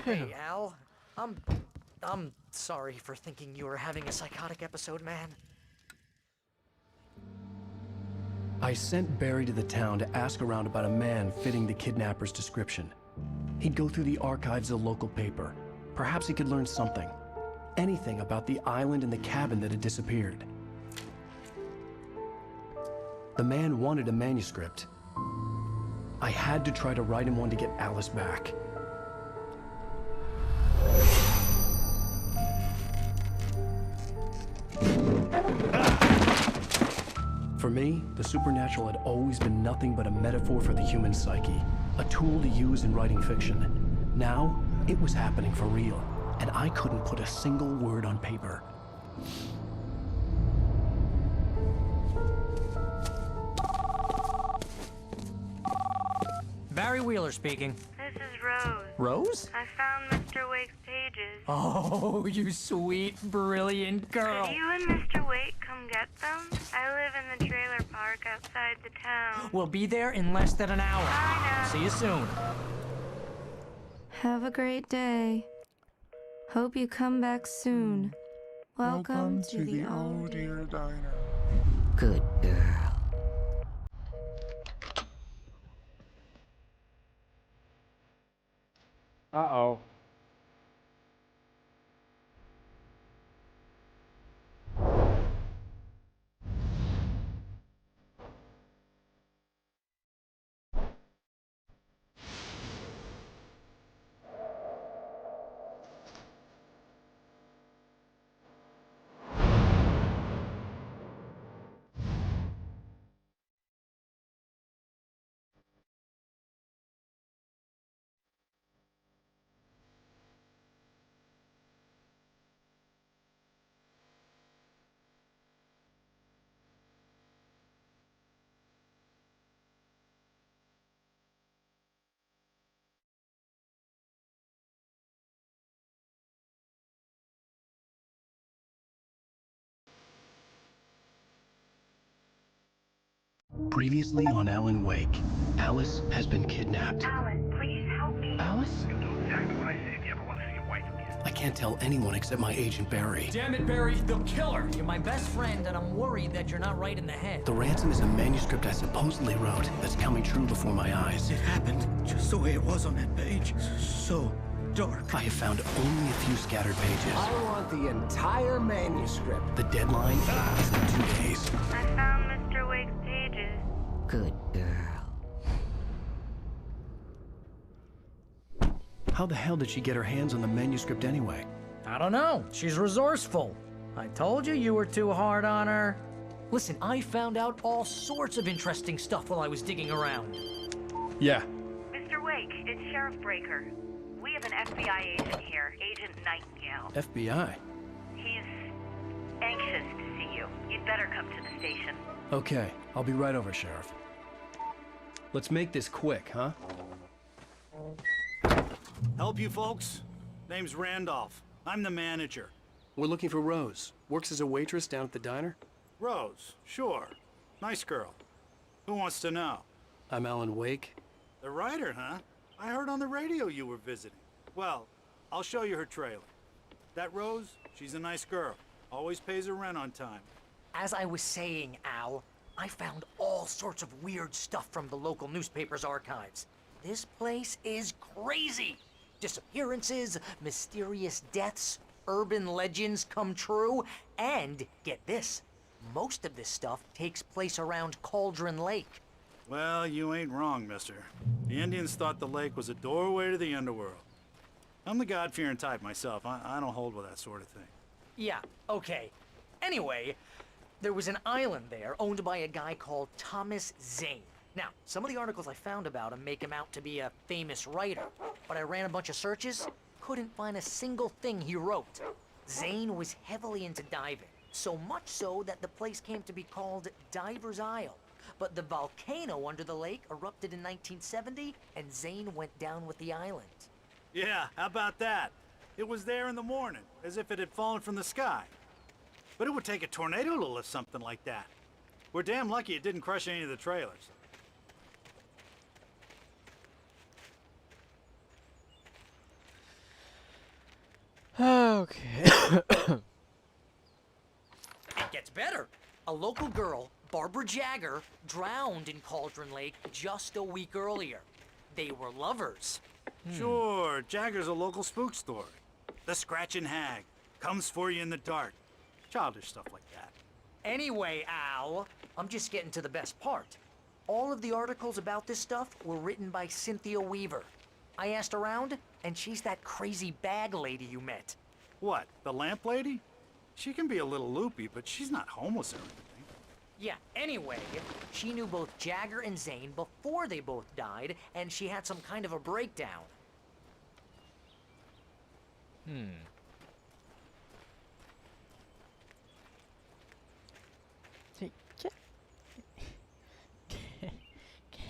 Hey, Al. I'm sorry for thinking you were having a psychotic episode, man. I sent Barry to the town to ask around about a man fitting the kidnapper's description. He'd go through the archives of the local paper. Perhaps he could learn something. Anything about the island and the cabin that had disappeared. The man wanted a manuscript. I had to try to write him one to get Alice back. For me, the supernatural had always been nothing but a metaphor for the human psyche, a tool to use in writing fiction. Now, it was happening for real, and I couldn't put a single word on paper. Barry Wheeler speaking. This is Rose. Rose? I found Mr. Wake's pages. Oh, you sweet, brilliant girl. Could you and Mr. Wake come get them? I live in the trailer park outside the town. We'll be there in less than an hour. I know. See you soon. Have a great day. Hope you come back soon. Welcome to the Oh Dear Diner. Good girl. Uh-oh. Previously on Alan Wake, Alice has been kidnapped. Alan, please help me. Alice? You'll do exactly what I say if you ever want to see your wife again. I can't tell anyone except my agent Barry. Damn it, Barry, they'll kill her. You're my best friend, and I'm worried that you're not right in the head. The ransom is a manuscript I supposedly wrote that's coming true before my eyes. It happened just the way it was on that page. So dark. I have found only a few scattered pages. I want the entire manuscript. The deadline is in 2 days. I found Mr. Wake's pages. Good girl. How the hell did she get her hands on the manuscript anyway? I don't know. She's resourceful. I told you were too hard on her. Listen, I found out all sorts of interesting stuff while I was digging around. Yeah. Mr. Wake, it's Sheriff Breaker. We have an FBI agent here, Agent Nightingale. FBI? He's anxious to see you. You'd better come to the station. Okay, I'll be right over, Sheriff. Let's make this quick, huh? Help you folks? Name's Randolph. I'm the manager. We're looking for Rose. Works as a waitress down at the diner. Rose, sure. Nice girl. Who wants to know? I'm Alan Wake. The writer, huh? I heard on the radio you were visiting. Well, I'll show you her trailer. That Rose, she's a nice girl. Always pays her rent on time. As I was saying, Al, I found all sorts of weird stuff from the local newspaper's archives. This place is crazy. Disappearances, mysterious deaths, urban legends come true, and get this, most of this stuff takes place around Cauldron Lake. Well, you ain't wrong, mister. The Indians thought the lake was a doorway to the underworld. I'm the God-fearing type myself. I don't hold with that sort of thing. Yeah, okay. Anyway, there was an island there owned by a guy called Thomas Zane. Now, some of the articles I found about him make him out to be a famous writer, but I ran a bunch of searches, couldn't find a single thing he wrote. Zane was heavily into diving, so much so that the place came to be called Diver's Isle. But the volcano under the lake erupted in 1970, and Zane went down with the island. Yeah, how about that? It was there in the morning, as if it had fallen from the sky. But it would take a tornado to lift something like that. We're damn lucky it didn't crush any of the trailers. Okay. It gets better. A local girl, Barbara Jagger, drowned in Cauldron Lake just a week earlier. They were lovers. Sure, Jagger's a local spook story. The Scratching Hag comes for you in the dark. Childish stuff like that. Anyway, Al, I'm just getting to the best part. All of the articles about this stuff were written by Cynthia Weaver. I asked around, and she's that crazy bag lady you met. What, the lamp lady? She can be a little loopy, but she's not homeless or anything. Yeah, anyway, she knew both Jagger and Zane before they both died, and she had some kind of a breakdown. Hey,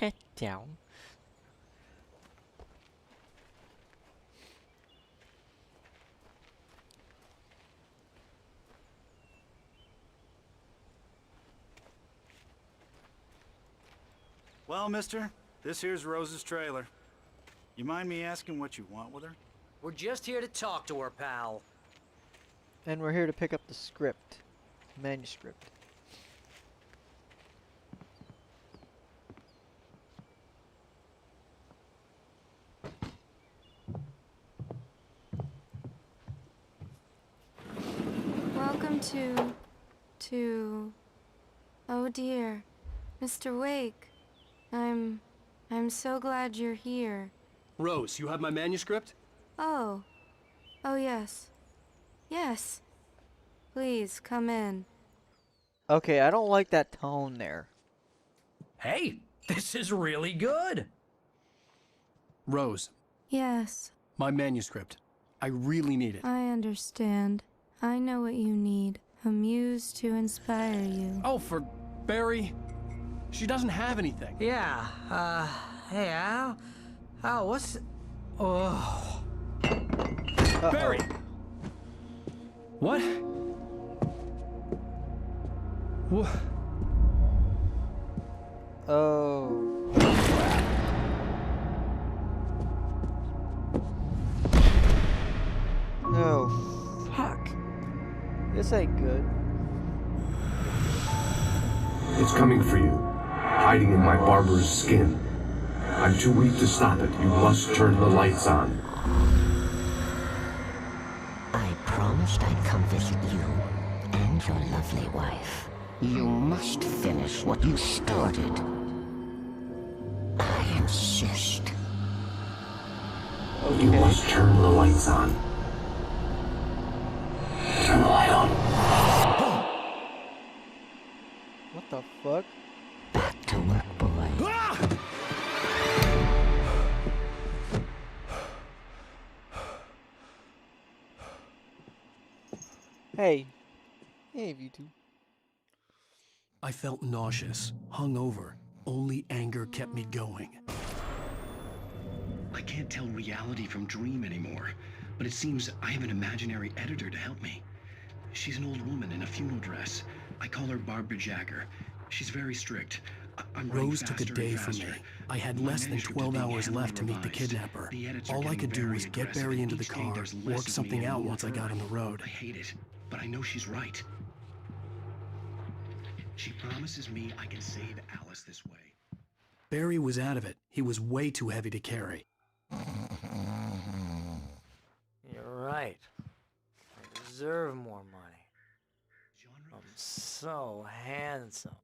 get down. Well, mister, this here's Rose's trailer. You mind me asking what you want with her? We're just here to talk to her, pal. And we're here to pick up the script. Manuscript. Welcome to... Oh dear. Mr. Wake. I'm so glad you're here. Rose, you have my manuscript? Oh. Oh, yes. Yes. Please, come in. Okay, I don't like that tone there. Hey, this is really good. Rose, Yes, my manuscript. I really need it. I understand. I know what you need. A muse to inspire you. Oh, for Barry. She doesn't have anything. Yeah, hey, Al? Al, what's... Oh... Barry! What? What? Oh. Oh, fuck. This ain't good. It's coming for you, hiding in my barber's skin. I'm too weak to stop it. You must turn the lights on. I promised I'd come visit you and your lovely wife. You must finish what you started. I insist. Okay. You must turn the lights on. Turn the light on. What the fuck? Back to work, boy. Hey. Hey, you two. I felt nauseous, hungover. Only anger kept me going. I can't tell reality from dream anymore, but it seems I have an imaginary editor to help me. She's an old woman in a funeral dress. I call her Barbara Jagger. She's very strict. I'm Rose took a day from me. I had less than 12 hours left to meet the kidnapper. All I could do was get Barry into the car, work something out once I got on the road. I hate it, but I know she's right. She promises me I can save Alice this way. Barry was out of it. He was way too heavy to carry. You're right. I deserve more money. I'm so handsome.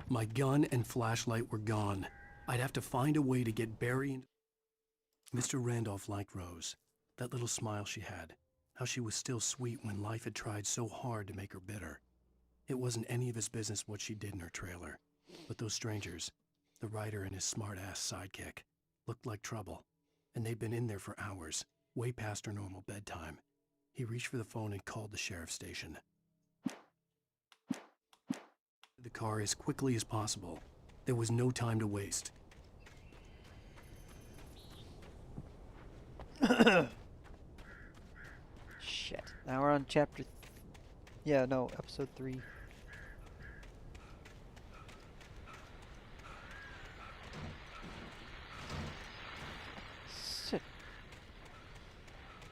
My gun and flashlight were gone. I'd have to find a way to get Barry into... Mr. Randolph liked Rose. That little smile she had. How she was still sweet when life had tried so hard to make her bitter. It wasn't any of his business what she did in her trailer. But those strangers, the writer and his smart-ass sidekick, looked like trouble. And they'd been in there for hours, way past her normal bedtime. He reached for the phone and called the sheriff's station. The car as quickly as possible. There was no time to waste. Shit. Now we're on chapter... episode 3. Shit.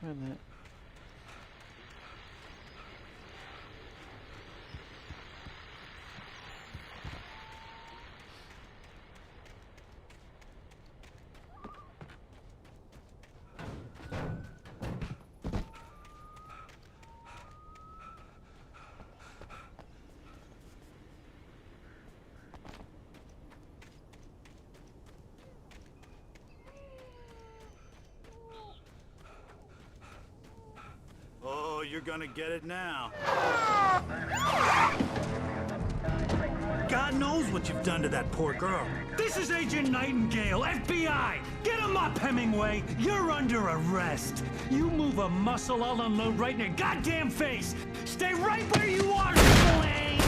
Wait a minute. Oh, you're gonna get it now. God knows what you've done to that poor girl. This is Agent Nightingale, FBI! Get him up, Hemingway! You're under arrest! You move a muscle, I'll unload right in your goddamn face! Stay right where you are, Slane!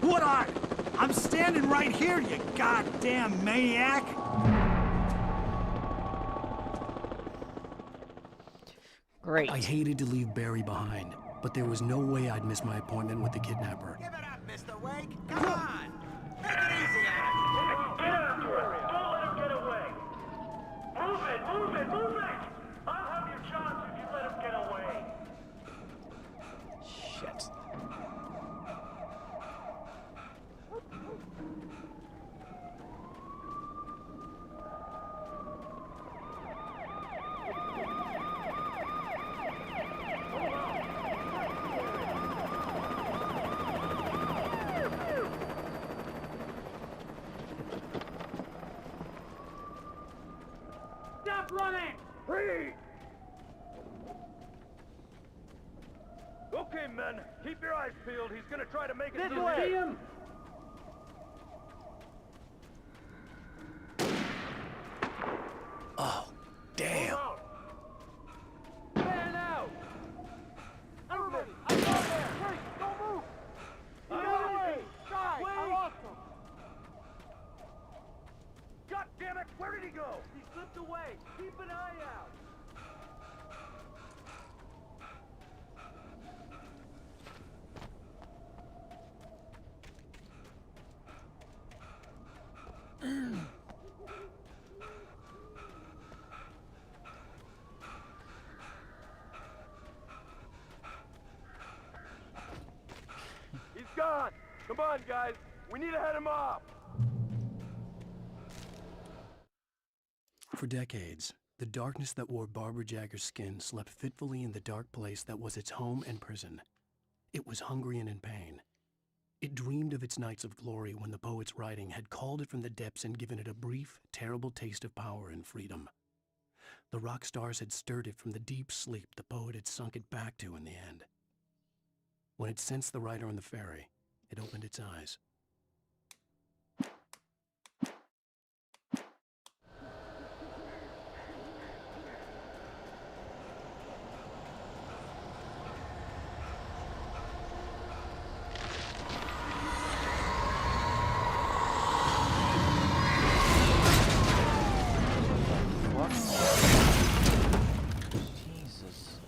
What are? I'm standing right here, you goddamn maniac! Great. I hated to leave Barry behind, but there was no way I'd miss my appointment with the kidnapper. Give it up, Mr. Wake. Come on. Make it easy on him. Get after him. Don't let him get away. Move it, move it, move it! I'll have your chance if you let him get away. Shit. Stop running! Freeze! Okay, men, keep your eyes peeled. He's gonna try to make it this way. See him? Oh, damn. Man out! Come on, guys. We need to head him off. For decades, the darkness that wore Barbara Jagger's skin slept fitfully in the dark place that was its home and prison. It was hungry and in pain. It dreamed of its nights of glory when the poet's writing had called it from the depths and given it a brief, terrible taste of power and freedom. The rock stars had stirred it from the deep sleep the poet had sunk it back to in the end. When it sensed the writer on the ferry, it opened its eyes. Jesus.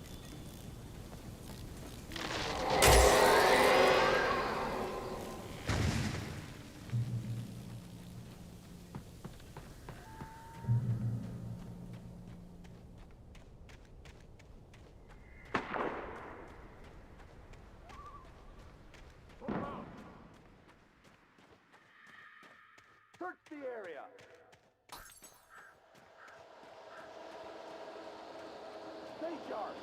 Search the area. Stay sharp.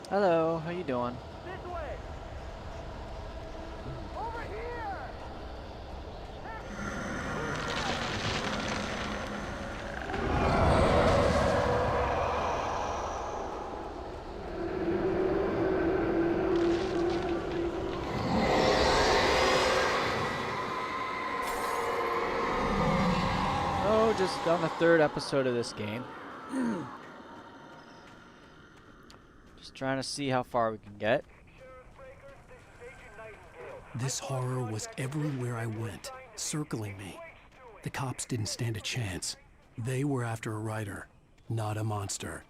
Hello, how you doing? This way. Over here. Oh, just on the 3rd episode of this game. Just trying to see how far we can get. This horror was everywhere I went, circling me. The cops didn't stand a chance. They were after a writer, not a monster.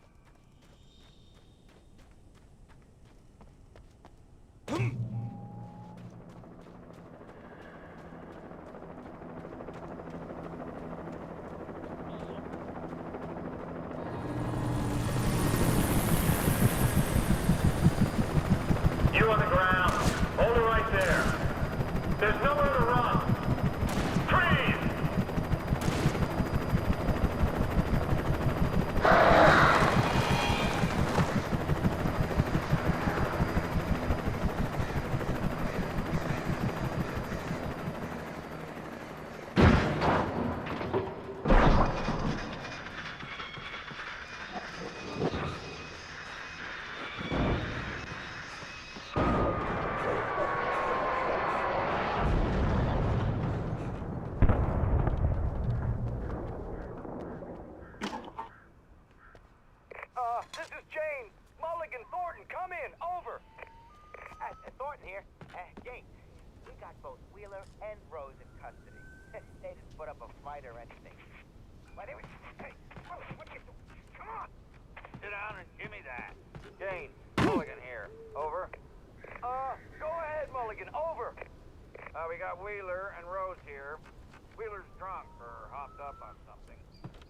You on the ground. Hold it right there. There's nowhere to run. Freeze! This is Jane. Mulligan, Thornton, come in. Over. Thornton here. Jane, we got both Wheeler and Rose in custody. They didn't put up a fight or anything. But it was... Hey, what you doing? Come on. Sit down and give me that. Jane, Mulligan here. Over. Go ahead, Mulligan. Over. We got Wheeler and Rose here. Wheeler's drunk or hopped up on something.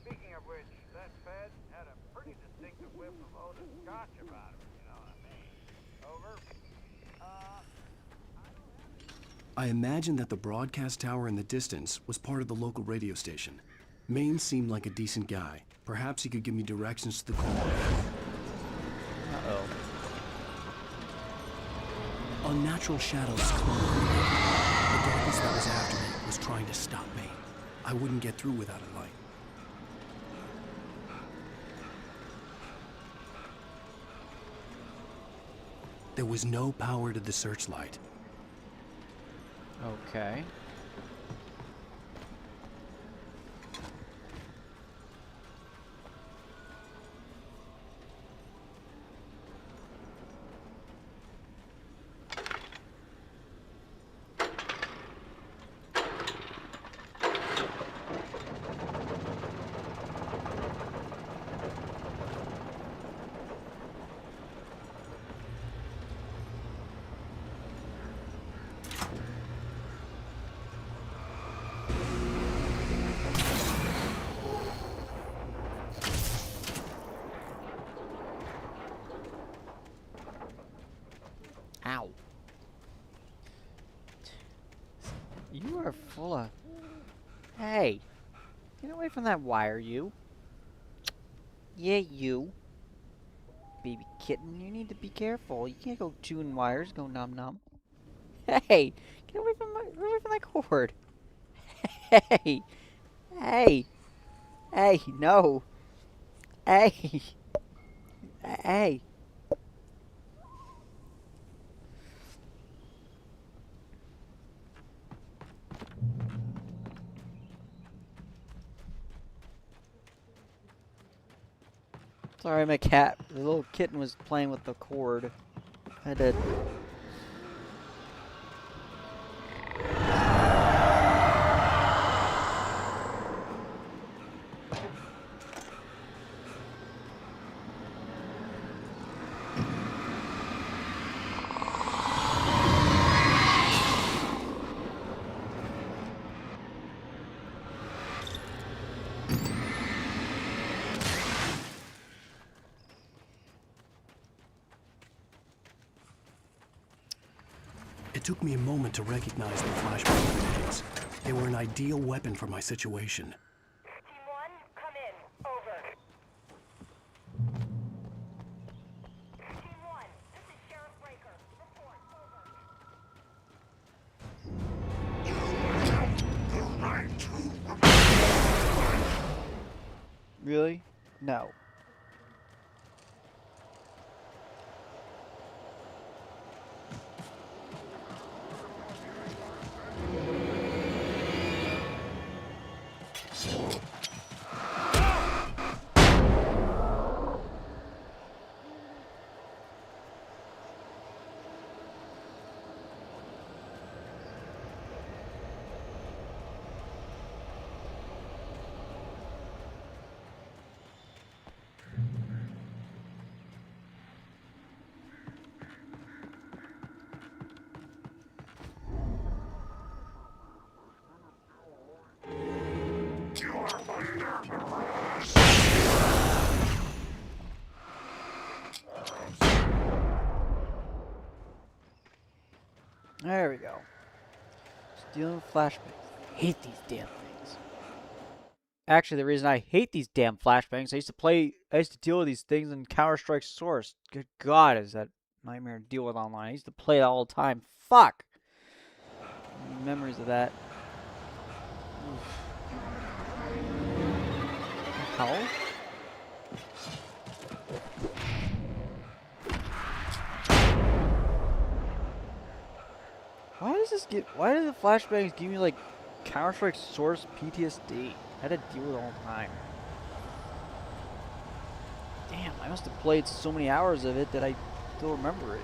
Speaking of which, that Fed had a pretty distinctive whiff of Otis Scotch about him, you know what I mean? Over. I imagined that the broadcast tower in the distance was part of the local radio station. Maine seemed like a decent guy. Perhaps he could give me directions to the call. Uh-oh. Unnatural shadows clung on me. The darkness that was after me was trying to stop me. I wouldn't get through without a light. There was no power to the searchlight. Okay. Ow. Hola. Hey. Get away from that wire, you. Yeah, you. Baby kitten, you need to be careful. You can't go chewing wires, go num num. Hey, get away from that cord. Hey, hey, hey, no. Hey, hey. Sorry, my cat. The little kitten was playing with the cord. I had to. It took me a moment to recognize the flashbang grenades. They were an ideal weapon for my situation. Team 1, come in. Over. Team 1, this is Sheriff Breaker. Report. Over. Really? No. There we go. Stealing flashbangs. I hate these damn things. Actually, the reason I hate these damn flashbangs, I used to deal with these things in Counter-Strike Source. Good God, is that nightmare to deal with online. I used to play it all the time. Fuck! Memories of that. Oof. How? Why do the flashbangs give me like Counter-Strike Source PTSD? I had to deal with it all the time. Damn, I must have played so many hours of it that I still remember it.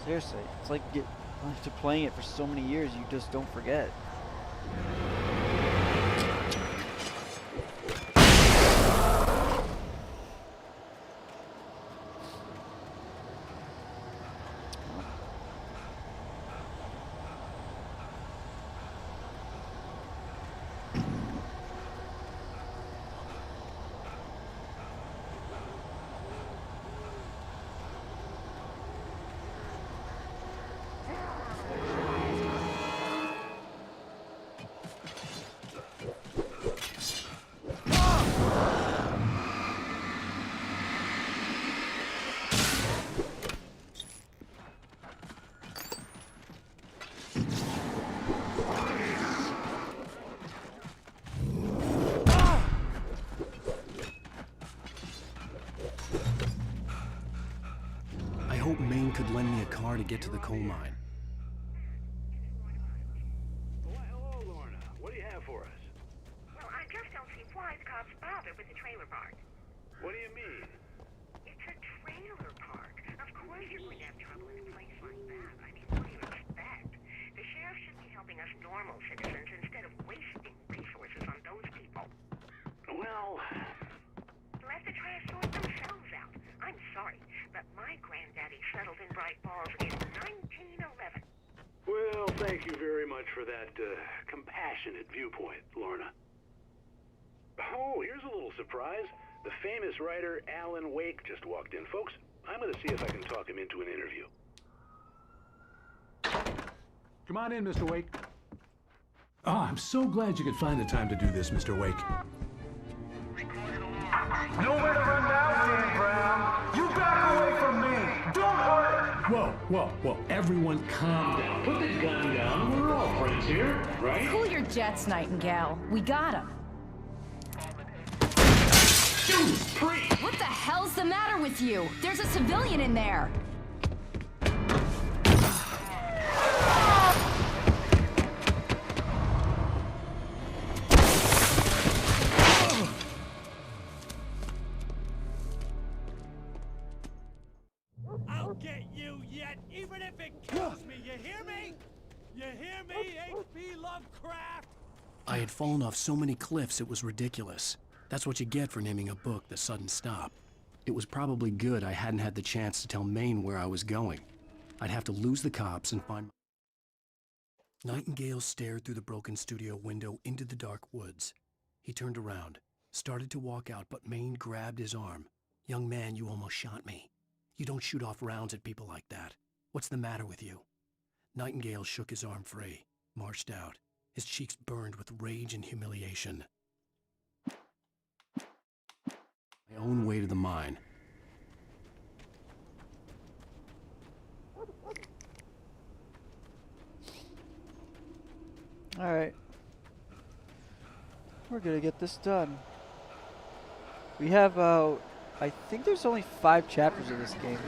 Seriously, it's like after playing it for so many years, you just don't forget. Could lend me a car to get to the coal mine. Hello, Lorna. What do you have for us? Well, I just don't see why the cops bother with the trailer park. What do you mean? It's a trailer park. Of course you're going to have trouble in a place like that. I mean, what do you expect? The sheriff should be helping us normal citizens instead of wasting resources on those people. Well... Let the trash sort themselves out. I'm sorry, but my granddaddy settled in Bright Falls in 1911. Well, thank you very much for that compassionate viewpoint, Lorna. Oh, here's a little surprise. The famous writer Alan Wake just walked in. Folks, I'm going to see if I can talk him into an interview. Come on in, Mr. Wake. Oh, I'm so glad you could find the time to do this, Mr. Wake. Nowhere to run now, Dan Brown. You back away from me. Don't hurt it. Whoa. Everyone calm down. Put the gun down. We're all friends here, right? Cool your jets, Nightingale. We got him. What the hell's the matter with you? There's a civilian in there. I'll get you yet, even if it kills me. You hear me? You hear me, H.P. Lovecraft? I had fallen off so many cliffs it was ridiculous. That's what you get for naming a book The Sudden Stop. It was probably good I hadn't had the chance to tell Maine where I was going. I'd have to lose the cops and find... Nightingale stared through the broken studio window into the dark woods. He turned around, started to walk out, but Maine grabbed his arm. "Young man, you almost shot me. You don't shoot off rounds at people like that. What's the matter with you?" Nightingale shook his arm free, marched out. His cheeks burned with rage and humiliation. My own way to the mine. Alright. We're gonna get this done. We have, I think there's only 5 chapters in this game.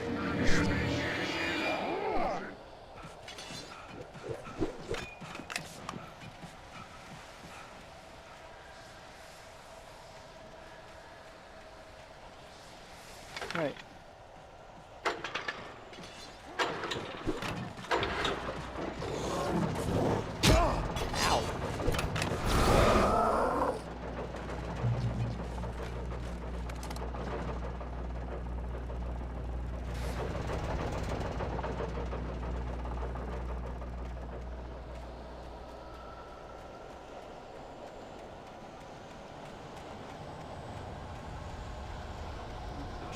Right.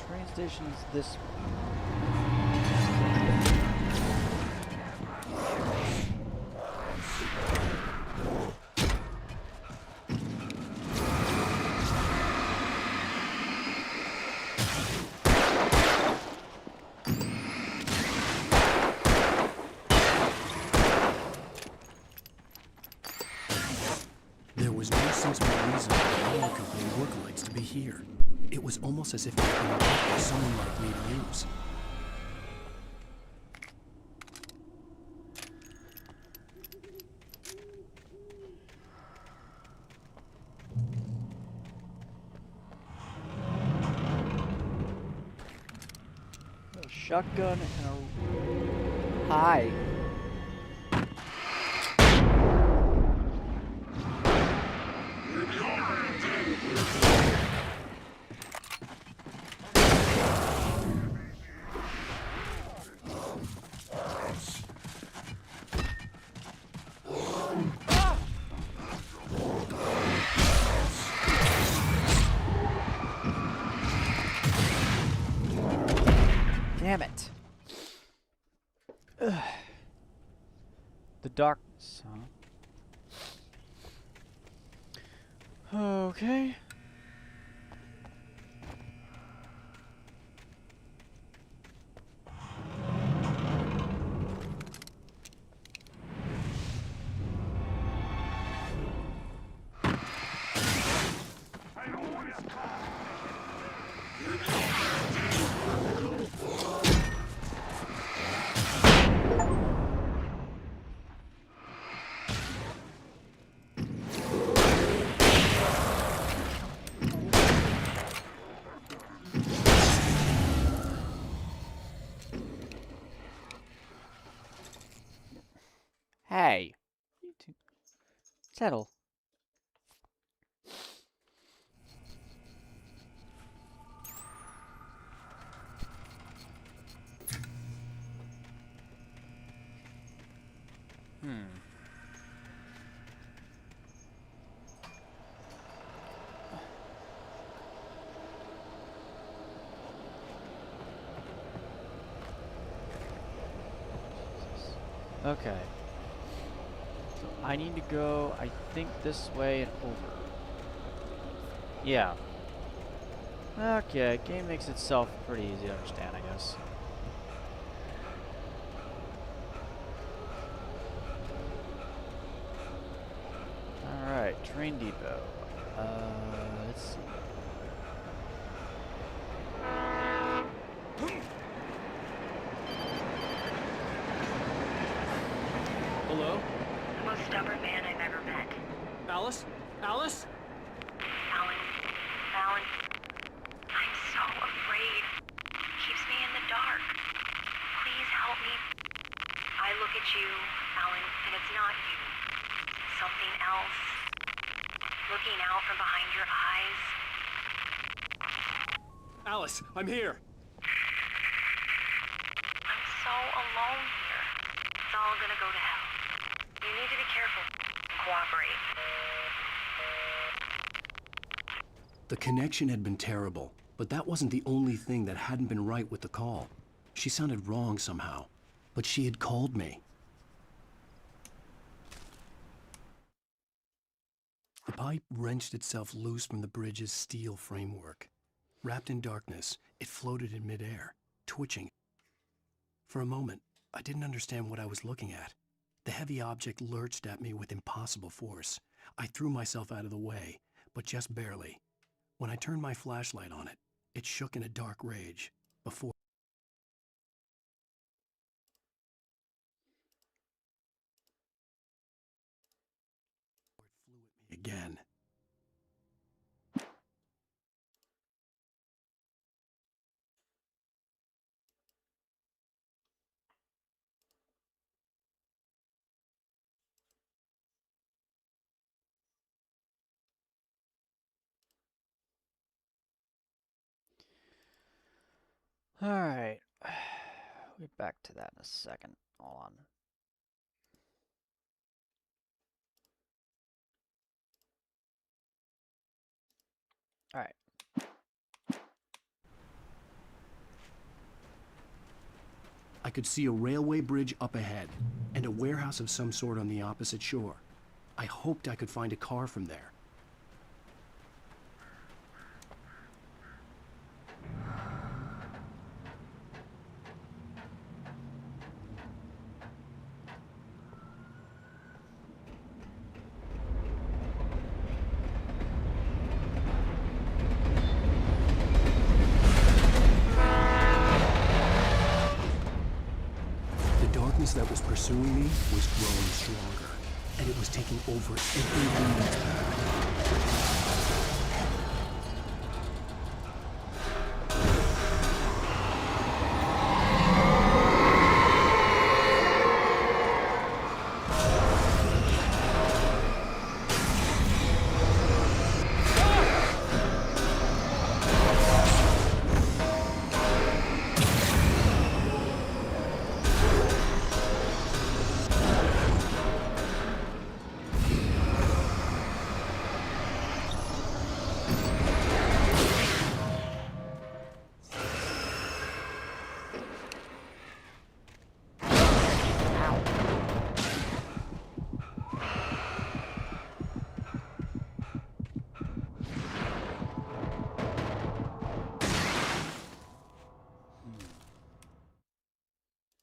Train station is this There was no sensible reason for the power company worklights to be here. It was almost as if they'd been built for someone like me to use. a shotgun and a high. Damn it. Ugh. The darkness, huh? Okay. Hey. Settle. Okay. I need to go, I think, this way and over. Yeah. Okay, game makes itself pretty easy to understand, I guess. Alright, train depot. Let's see. Hello? The most stubborn man I've ever met. Alice? Alice? Alan. Alan. I'm so afraid. He keeps me in the dark. Please help me. I look at you, Alan, and it's not you. Something else. Looking out from behind your eyes. Alice, I'm here. I'm so alone here. It's all gonna go to hell. You need to be careful. Cooperate. The connection had been terrible, but that wasn't the only thing that hadn't been right with the call. She sounded wrong somehow, but she had called me. The pipe wrenched itself loose from the bridge's steel framework. Wrapped in darkness, it floated in midair, twitching. For a moment, I didn't understand what I was looking at. The heavy object lurched at me with impossible force. I threw myself out of the way, but just barely. When I turned my flashlight on it, it shook in a dark rage before it flew at me again. Alright. We'll get back to that in a second. Hold on. Alright. I could see a railway bridge up ahead, and a warehouse of some sort on the opposite shore. I hoped I could find a car from there. That was pursuing me was growing stronger, and it was taking over everything in its path.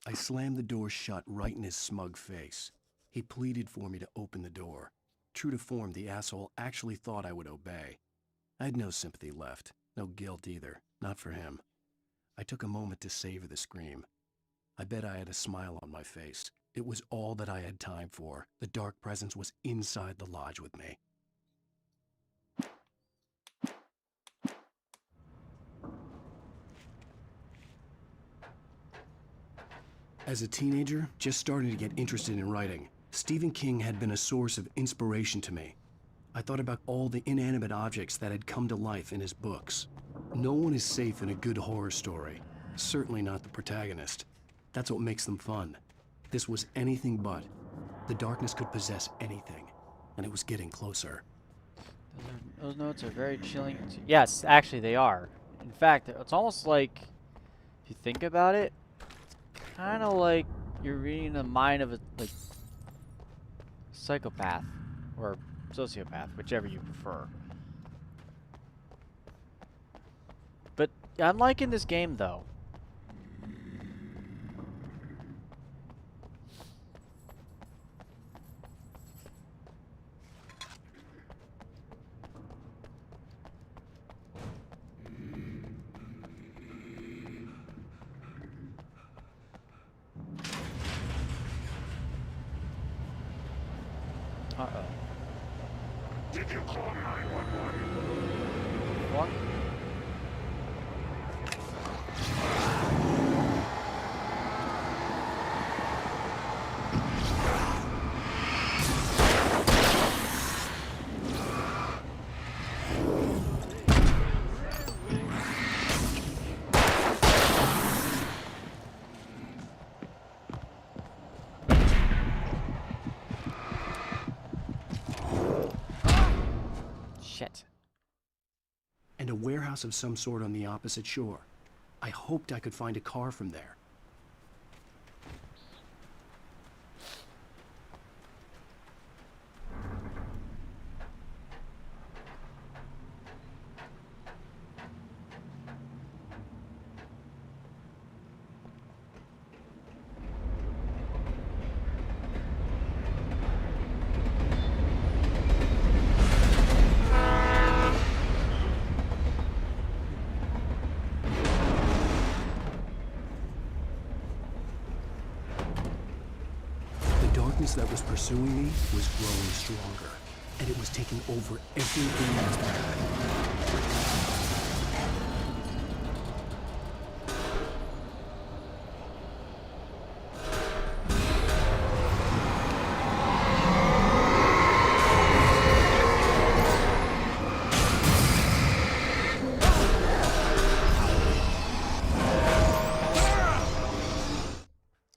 I slammed the door shut right in his smug face. He pleaded for me to open the door. True to form, the asshole actually thought I would obey. I had no sympathy left, no guilt either, not for him. I took a moment to savor the scream. I bet I had a smile on my face. It was all that I had time for. The dark presence was inside the lodge with me. As a teenager, just starting to get interested in writing, Stephen King had been a source of inspiration to me. I thought about all the inanimate objects that had come to life in his books. No one is safe in a good horror story. Certainly not the protagonist. That's what makes them fun. This was anything but. The darkness could possess anything, and it was getting closer. Those notes are very chilling. Yes, actually they are. In fact, it's almost like, if you think about it, it's kind of like you're reading the mind of psychopath. Or sociopath, whichever you prefer. But I'm liking this game, though. Uh-oh. Did you call 911? What? Shit. And a warehouse of some sort on the opposite shore. I hoped I could find a car from there. That was pursuing me was growing stronger, and it was taking over everything in its path.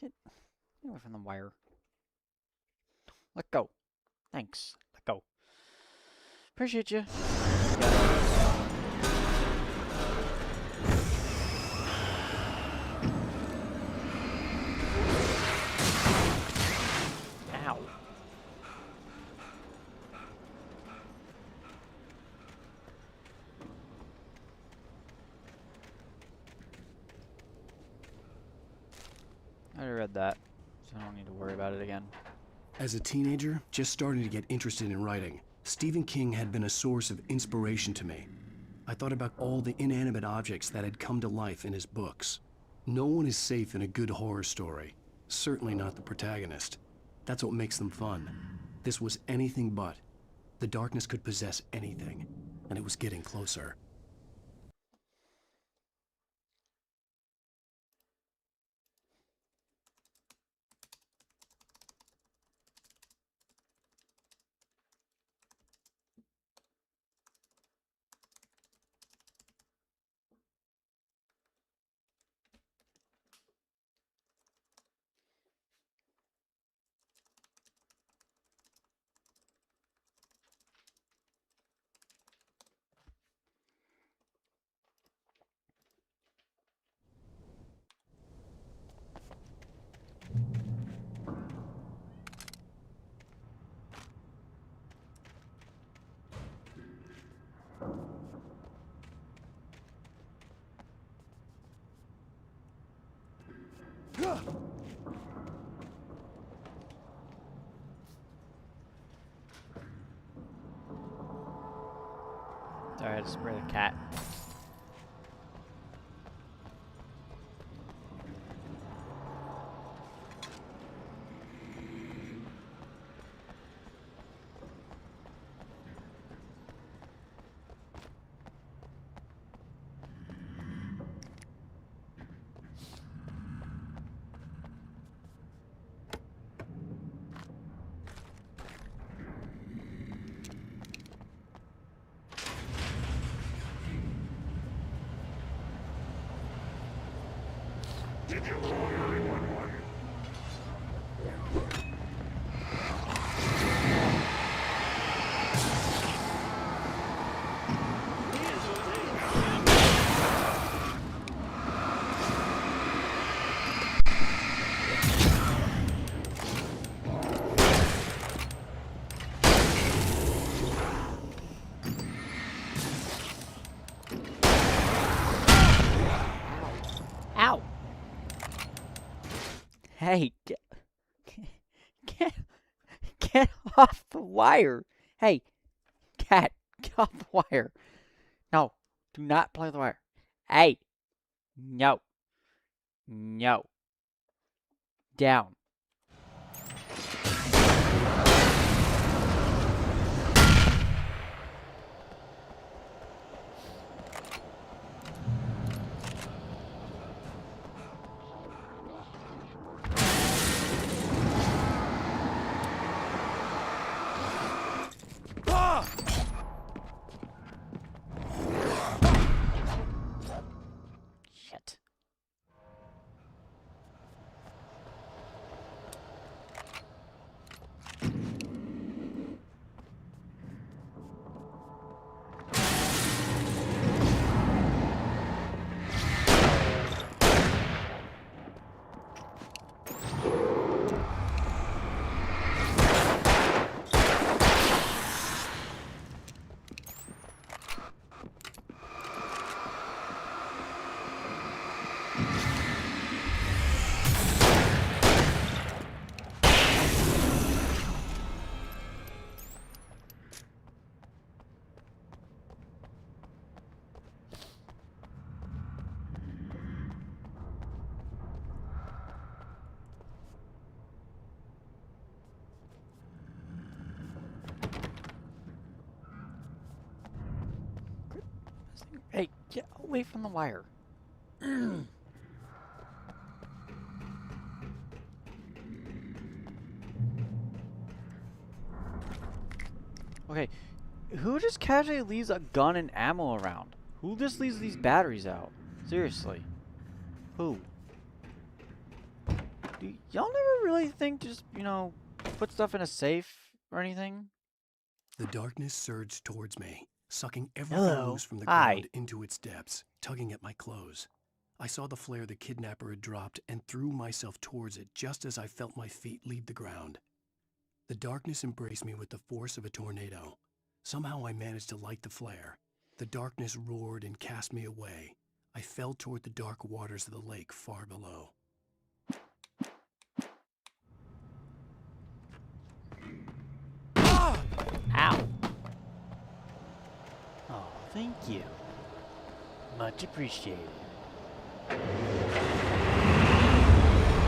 Get away from the wire. Let go. Thanks. Let go. Appreciate you. Ow. I already read that, so I don't need to worry about it again. As a teenager, just starting to get interested in writing, Stephen King had been a source of inspiration to me. I thought about all the inanimate objects that had come to life in his books. No one is safe in a good horror story. Certainly not the protagonist. That's what makes them fun. This was anything but. The darkness could possess anything, and it was getting closer. Sorry, I had to spray the cat. Did you call 911? Hey, get off the wire. Hey, cat, get off the wire. No, do not play with the wire. Hey, no. No. Down. Shit. Hey, get away from the wire. Okay, who just casually leaves a gun and ammo around? Who just leaves these batteries out? Seriously. Who? Do y'all never really think to just, you know, put stuff in a safe or anything? The darkness surged towards me, sucking everything loose from the Hi. ground into its depths, tugging at my clothes. I saw the flare the kidnapper had dropped and threw myself towards it just as I felt my feet leave the ground. The darkness embraced me with the force of a tornado. Somehow I managed to light the flare. The darkness roared and cast me away. I fell toward the dark waters of the lake far below. Ow. Oh, thank you. Much appreciated.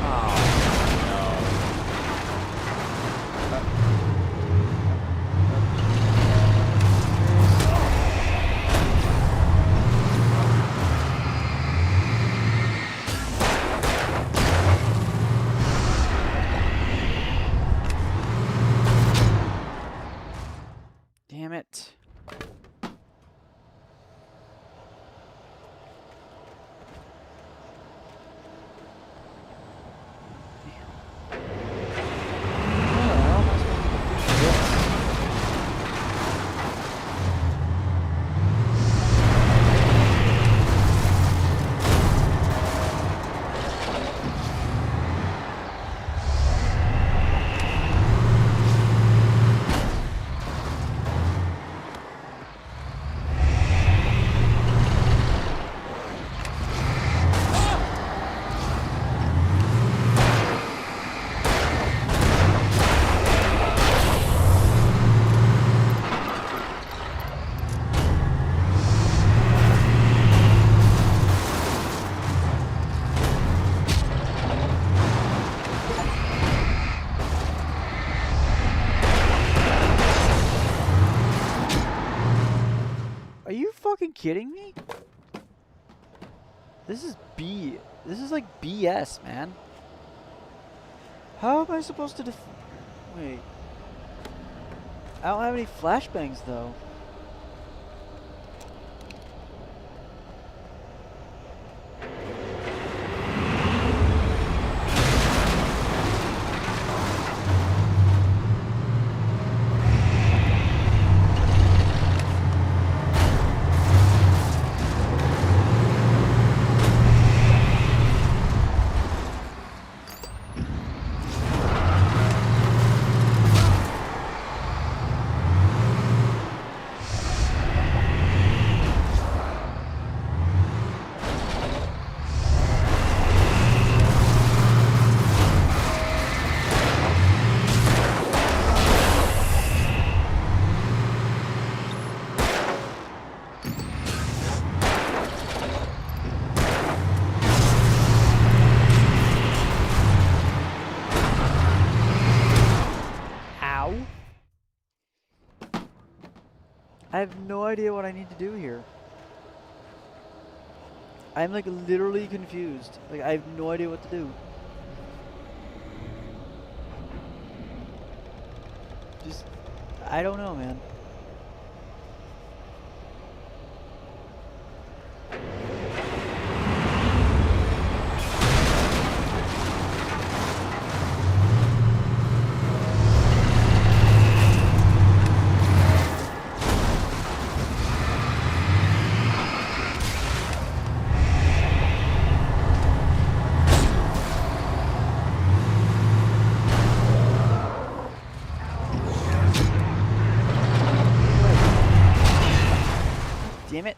Oh, Damn it. Are you fucking kidding me? This is like BS, man. How am I supposed to wait. I don't have any flashbangs though. I have no idea what I need to do here. I'm like literally confused. Like I have no idea what to do. Just, I don't know, man. Damn it.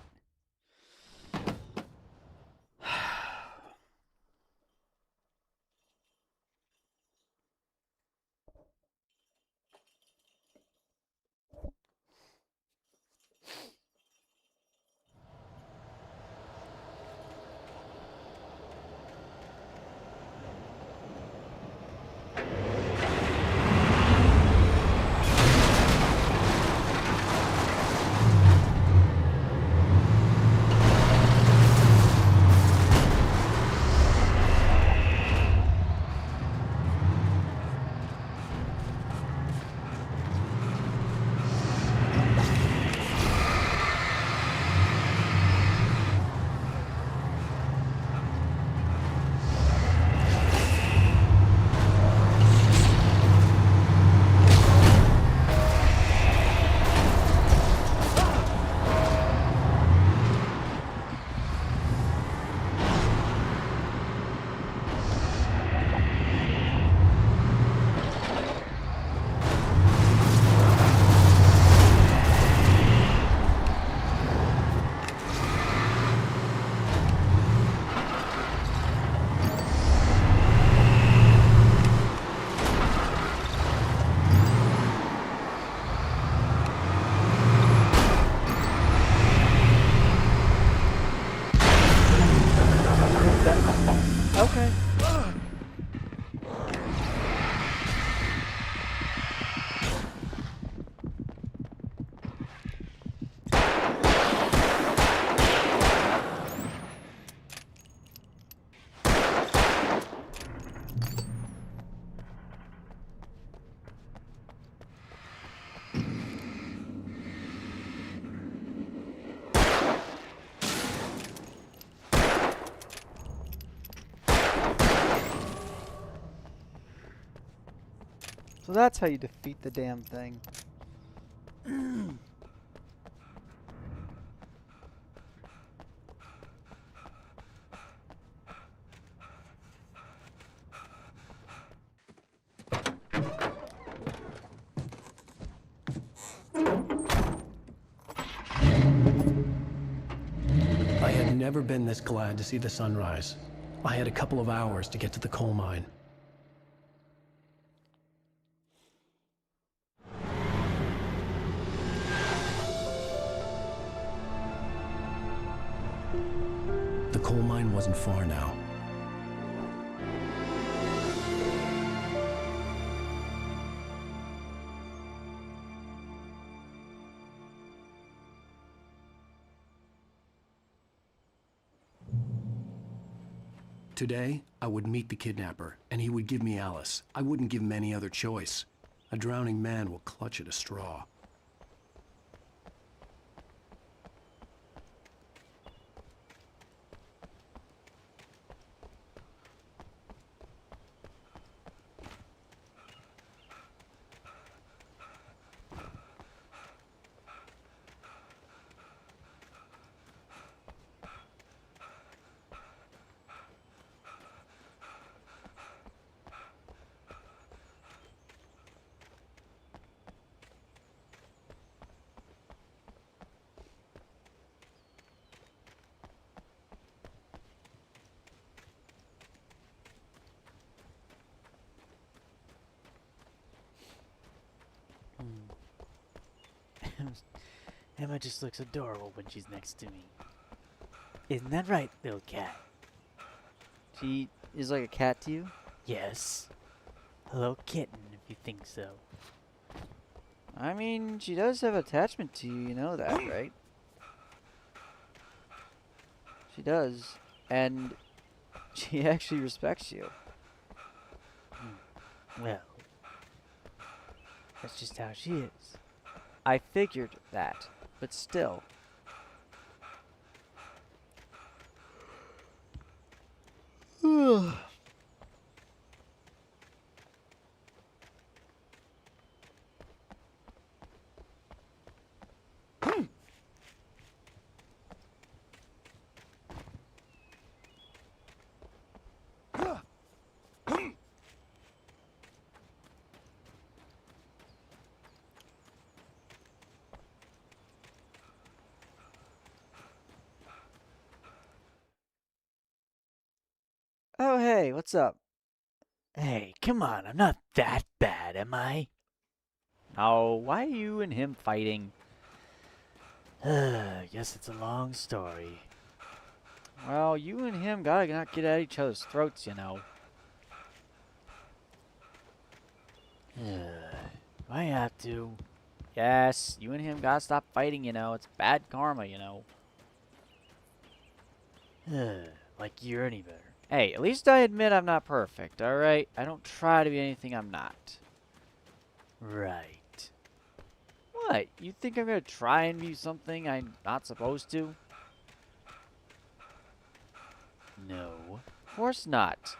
Okay. So that's how you defeat the damn thing. I had never been this glad to see the sunrise. I had a couple of hours to get to the coal mine. The coal mine wasn't far now. Today, I would meet the kidnapper, and he would give me Alice. I wouldn't give him any other choice. A drowning man will clutch at a straw. Emma just looks adorable when she's next to me. Isn't that right, little cat? She is like a cat to you? Yes. Hello, kitten, if you think so. I mean, she does have attachment to you, you know that, right? She does. And she actually respects you. Well, that's just how she is. I figured that, but still. Oh, hey, what's up? Hey, come on, I'm not that bad, am I? Oh, why are you and him fighting? Guess it's a long story. Well, you and him gotta not get at each other's throats, you know. Do I have to? Yes, you and him gotta stop fighting, you know. It's bad karma, you know. Like you're any better. Hey, at least I admit I'm not perfect, alright? I don't try to be anything I'm not. Right. What? You think I'm gonna try and be something I'm not supposed to? No. Of course not.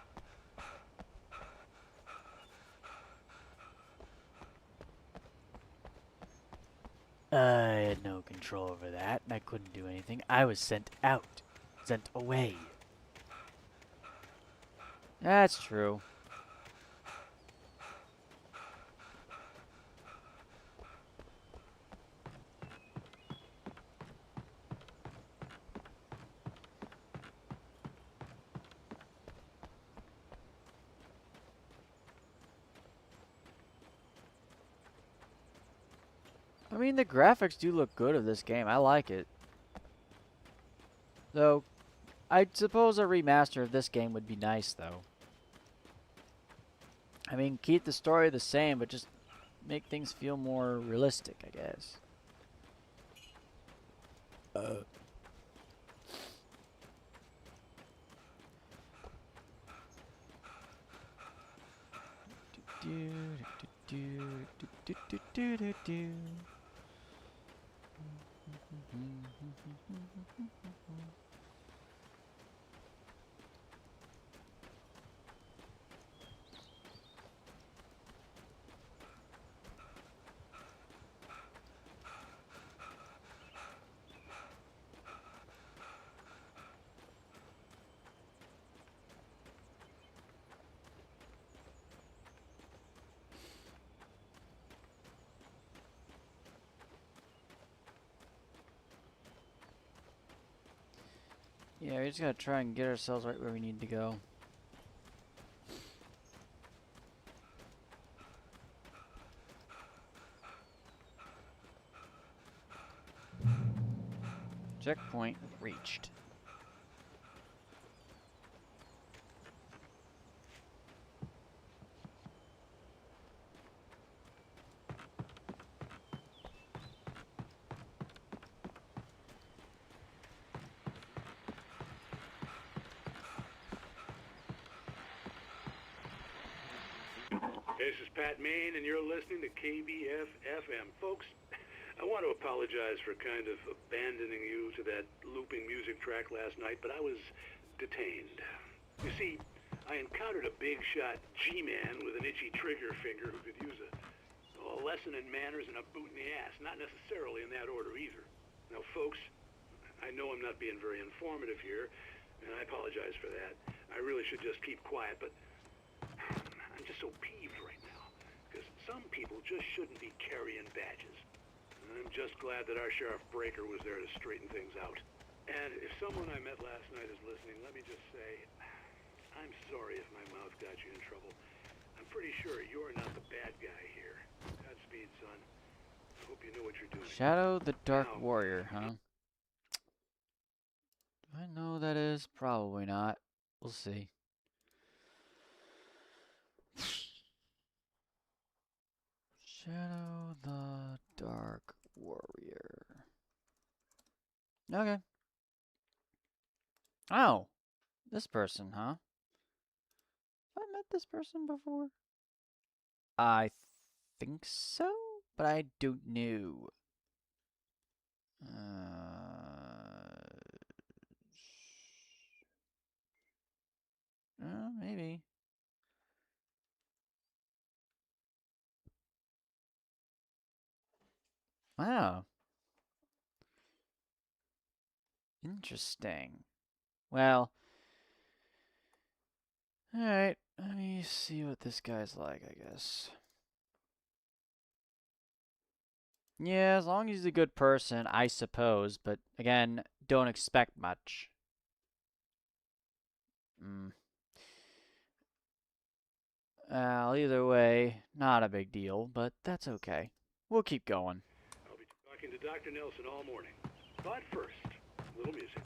I had no control over that, and I couldn't do anything. I was sent out. Sent away. That's true. I mean, the graphics do look good of this game. I like it. Though, I suppose a remaster of this game would be nice, though. I mean, keep the story the same, but just make things feel more realistic, I guess. Yeah, we just gotta try and get ourselves right where we need to go. Checkpoint reached. This is Pat Main, and you're listening to KBF-FM. Folks, I want to apologize for kind of abandoning you to that looping music track last night, but I was detained. You see, I encountered a big-shot G-man with an itchy trigger finger who could use a lesson in manners and a boot in the ass. Not necessarily in that order, either. Now, folks, I know I'm not being very informative here, and I apologize for that. I really should just keep quiet, but I'm just so peeved right now, because some people just shouldn't be carrying badges. And I'm just glad that our Sheriff Breaker was there to straighten things out. And if someone I met last night is listening, let me just say, I'm sorry if my mouth got you in trouble. I'm pretty sure you're not the bad guy here. Godspeed, son. I hope you know what you're doing. Shadow the Dark Warrior, huh? Do I know who that is? Probably not. We'll see. Shadow the Dark Warrior. Okay. Oh, this person, huh? Have I met this person before? I think so, but I don't know. Maybe. Wow. Interesting. Well, alright, let me see what this guy's like, I guess. Yeah, as long as he's a good person, I suppose, but again, don't expect much. Either way, not a big deal, but that's okay. We'll keep going. I'll be talking to Dr. Nelson all morning. But first, a little music.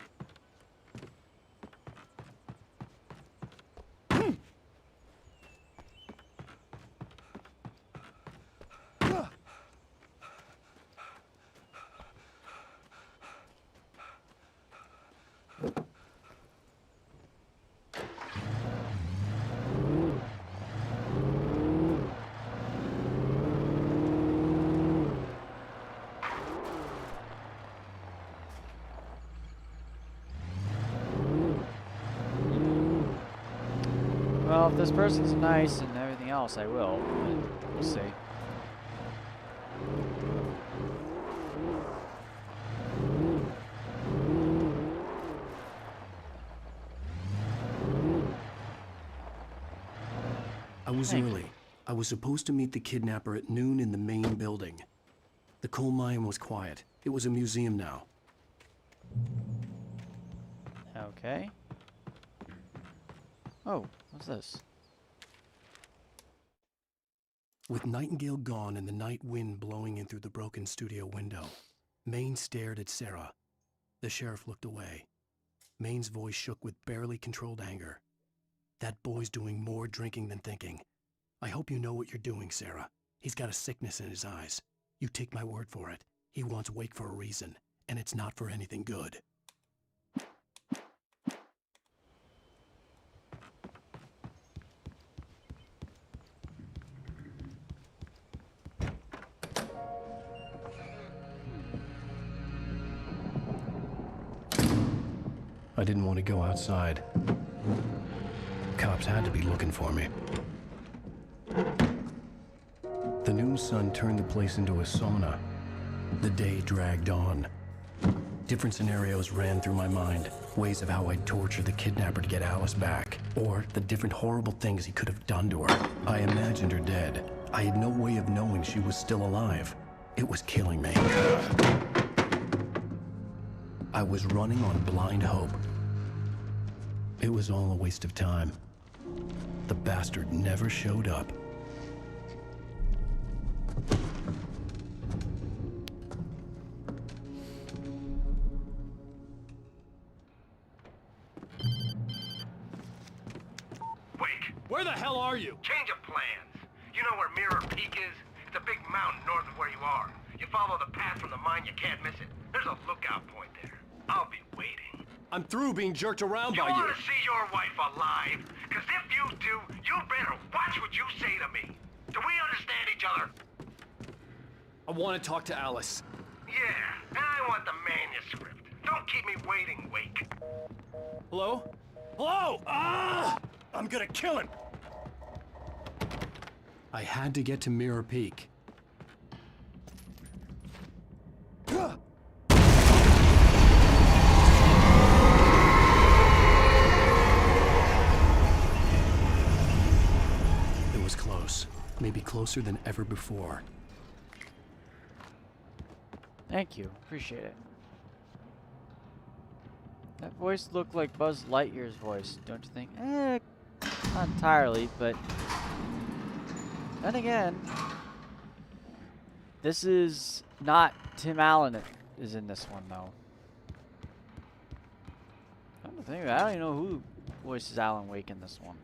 Well, if this person's nice and everything else, I will. But we'll see. I was early. I was supposed to meet the kidnapper at noon in the main building. The coal mine was quiet. It was a museum now. Okay. Oh, what's this? With Nightingale gone and the night wind blowing in through the broken studio window, Maine stared at Sarah. The sheriff looked away. Maine's voice shook with barely controlled anger. That boy's doing more drinking than thinking. I hope you know what you're doing, Sarah. He's got a sickness in his eyes. You take my word for it. He wants Wake for a reason, and it's not for anything good. I didn't want to go outside. Cops had to be looking for me. The noon sun turned the place into a sauna. The day dragged on. Different scenarios ran through my mind. Ways of how I'd torture the kidnapper to get Alice back. Or the different horrible things he could have done to her. I imagined her dead. I had no way of knowing she was still alive. It was killing me. I was running on blind hope. It was all a waste of time. The bastard never showed up. Wake! Where the hell are you? Change of plans. You know where Mirror Peak is? It's a big mountain north of where you are. You follow the path from the mine, you can't miss it. There's a lookout point there. I'll be waiting. I'm through being jerked around by You you. want to see your wife alive? Because if you do, you better watch what you say to me. Do we understand each other? I want to talk to Alice. Yeah, and I want the manuscript. Don't keep me waiting, Wake. Hello? Hello! Ah! I'm gonna kill him! I had to get to Mirror Peak. It was close. Maybe closer than ever before. Thank you. Appreciate it. That voice looked like Buzz Lightyear's voice, don't you think? Not entirely, but then again, this is not Tim Allen that is in this one, though. I don't even know who voices Alan Wake in this one.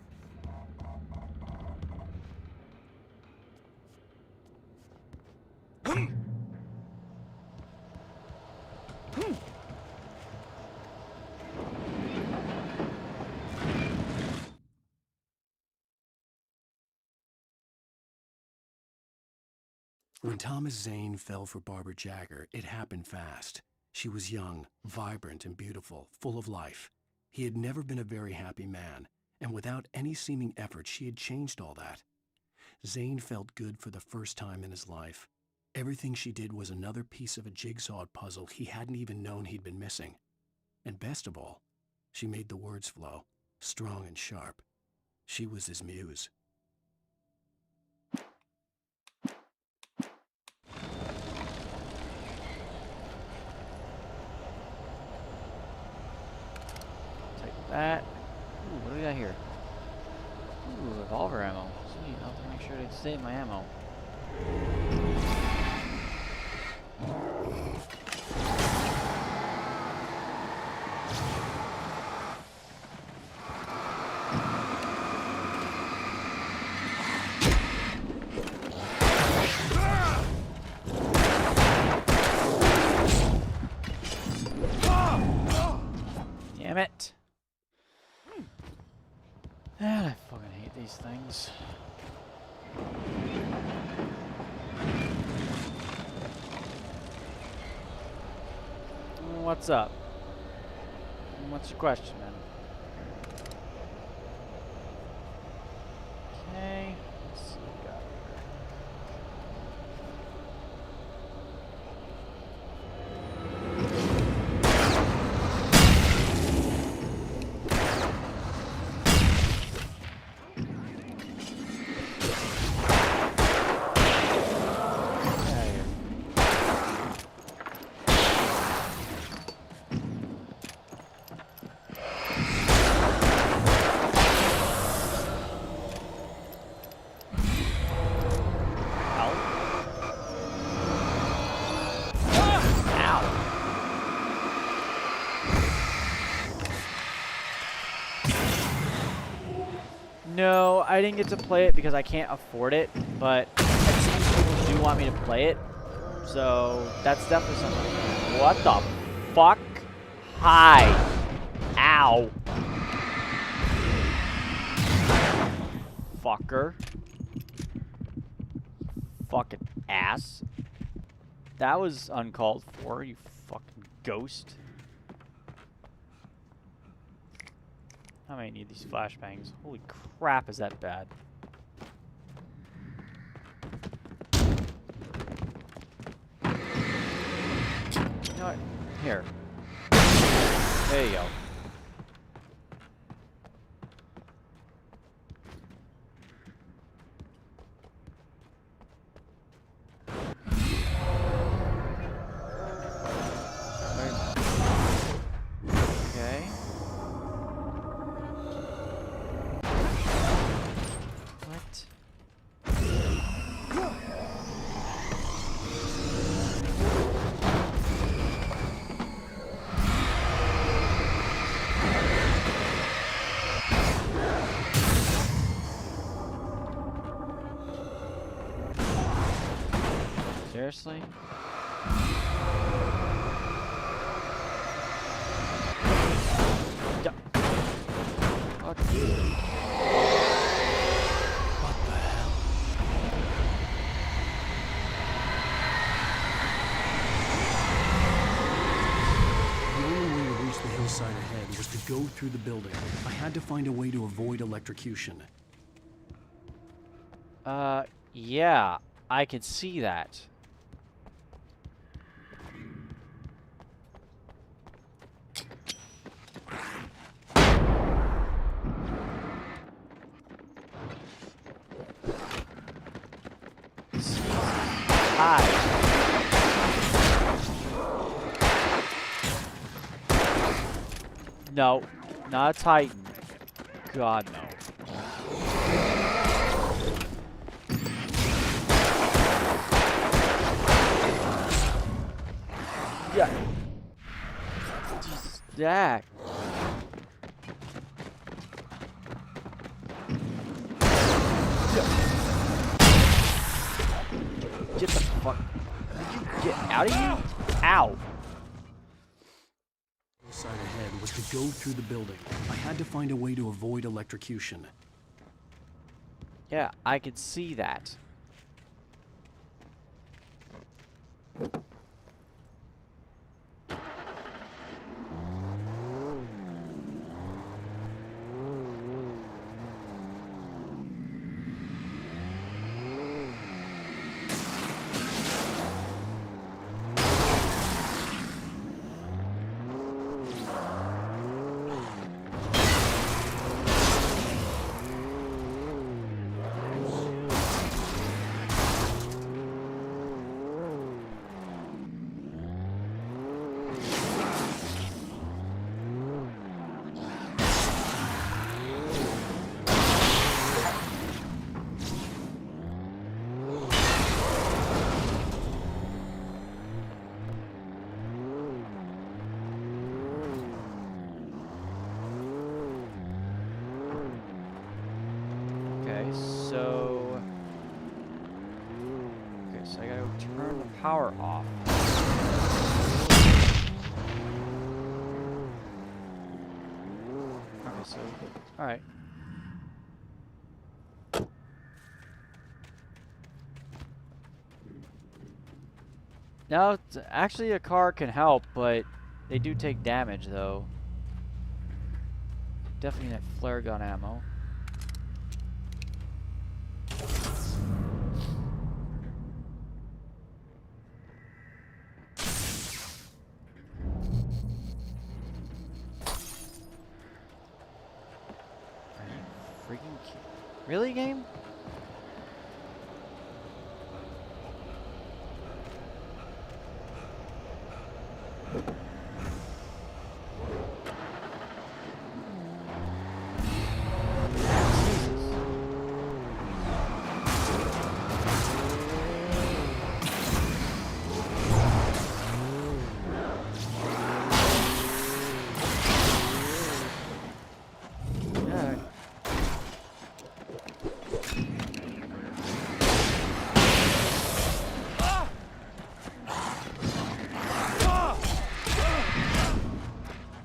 When Thomas Zane fell for Barbara Jagger, it happened fast. She was young, vibrant, and beautiful, full of life. He had never been a very happy man, and without any seeming effort, she had changed all that. Zane felt good for the first time in his life. Everything she did was another piece of a jigsaw puzzle he hadn't even known he'd been missing. And best of all, she made the words flow, strong and sharp. She was his muse. Take that. Ooh, what do we got here? Ooh, revolver ammo. Sweet, I'll have to make sure to save my ammo. Damn it. And I fucking hate these things. What's up? What's your question, man? Okay, let's see what we got No, I didn't get to play it because I can't afford it, but it seems people do want me to play it, so that's definitely something. What the fuck? Hi. Ow. Fucker. Fucking ass. That was uncalled for, you fucking ghost. I might need these flashbangs. Holy crap, is that bad? You know what? Here. There you go. Seriously? Yeah. What the hell? The only way to reach the hillside ahead was to go through the building. I had to find a way to avoid electrocution. Yeah, I could see that. No, not a Titan. God, no. Yeah. Jesus, Jack. Get the fuck. Did you get out of here? Ow. The side ahead was to go through the building. I had to find a way to avoid electrocution. Yeah, I could see that. Okay, so I gotta turn the power off. Okay, so all right. Now, actually, a car can help, but they do take damage, though. Definitely need flare gun ammo. Freaking really, game?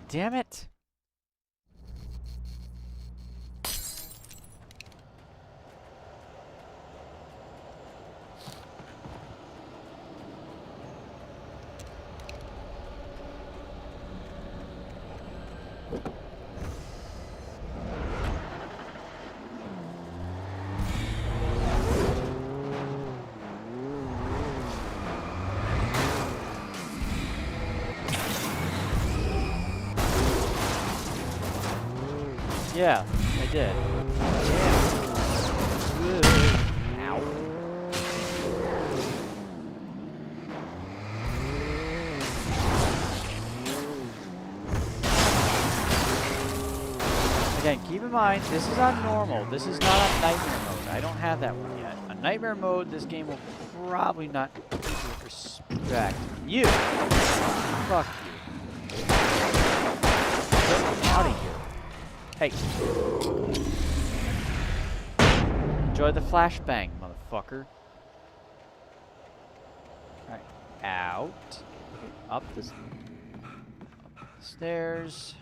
Damn it! Yeah, I did. Ow. Again, keep in mind, this is on normal. This is not on nightmare mode. I don't have that one yet. On nightmare mode, this game will probably not treat you with respect. You! Fuck you. Get out of here. Hey. Enjoy the flashbang, motherfucker. Alright. Out. Up the stairs.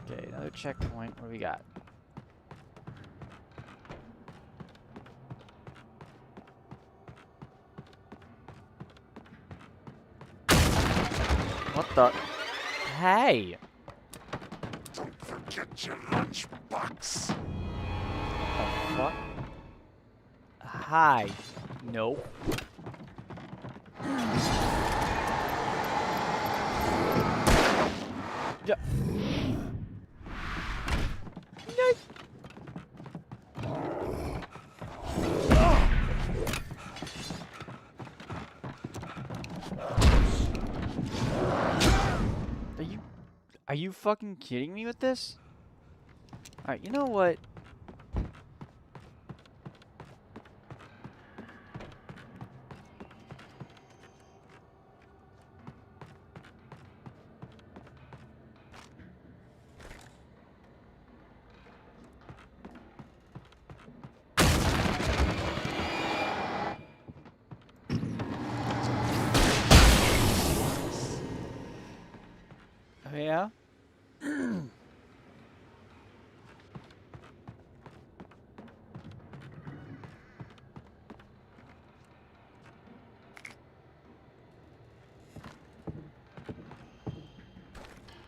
Okay, another checkpoint. What do we got? What the? Hey! Don't forget your lunchbox. What the fuck? Hi. Nope. Yeah. Are you fucking kidding me with this? Alright, you know what? Oh, yeah?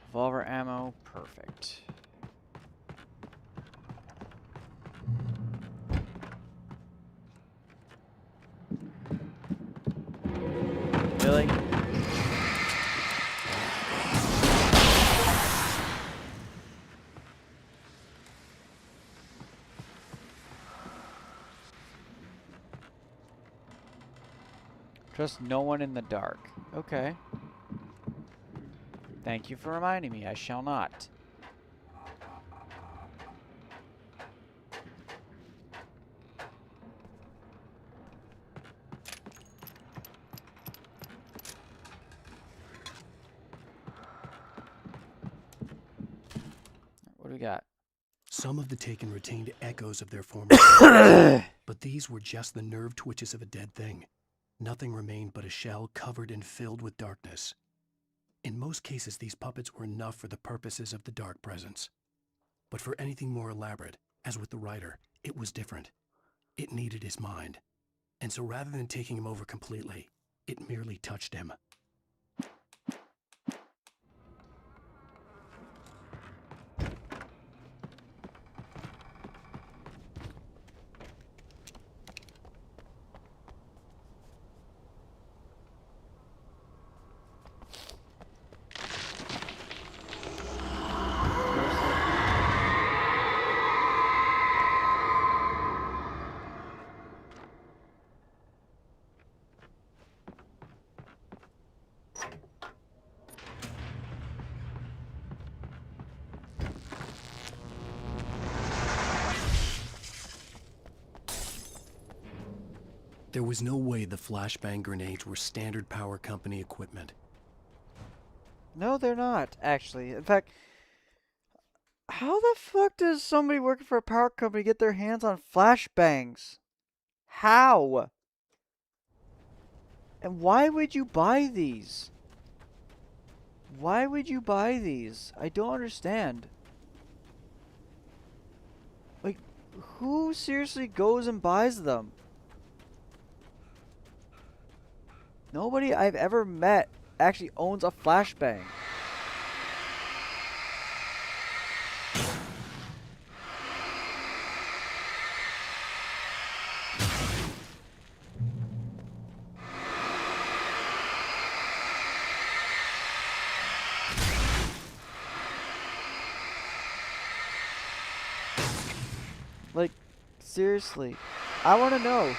Revolver ammo, perfect. Really? Trust no one in the dark. Okay. Thank you for reminding me. I shall not. What do we got? Some of the Taken retained echoes of their former lives, but these were just the nerve twitches of a dead thing. Nothing remained but a shell covered and filled with darkness. In most cases, these puppets were enough for the purposes of the dark presence. But for anything more elaborate, as with the writer, it was different. It needed his mind. And so rather than taking him over completely, it merely touched him. There was no way the flashbang grenades were standard power company equipment. No, they're not, actually. In fact, how the fuck does somebody working for a power company get their hands on flashbangs? How? And why would you buy these? Why would you buy these? I don't understand. Like, who seriously goes and buys them? Nobody I've ever met actually owns a flashbang. Like, seriously, I want to know,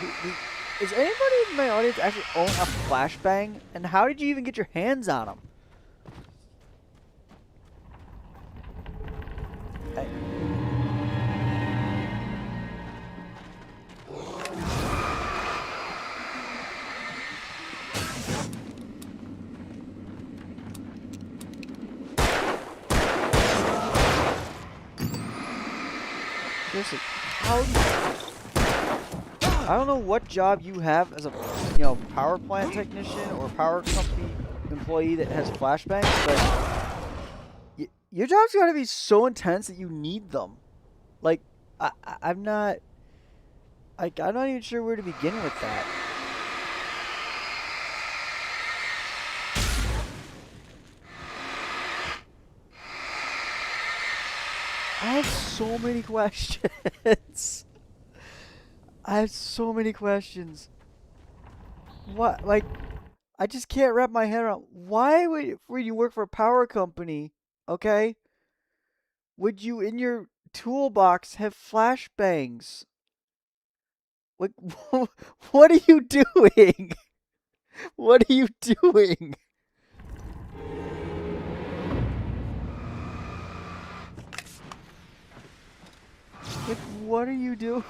is anybody in my audience actually own a flashbang? And how did you even get your hands on them? Seriously, how do you... I don't know what job you have as a, power plant technician or power company employee that has flashbangs, but your job's got to be so intense that you need them. Like, I'm not even sure where to begin with that. I have so many questions. I have so many questions. What, like, I just can't wrap my head around. Why would you work for a power company, okay? Would you, in your toolbox, have flashbangs? Like, what are you doing? What are you doing? Like, what are you doing?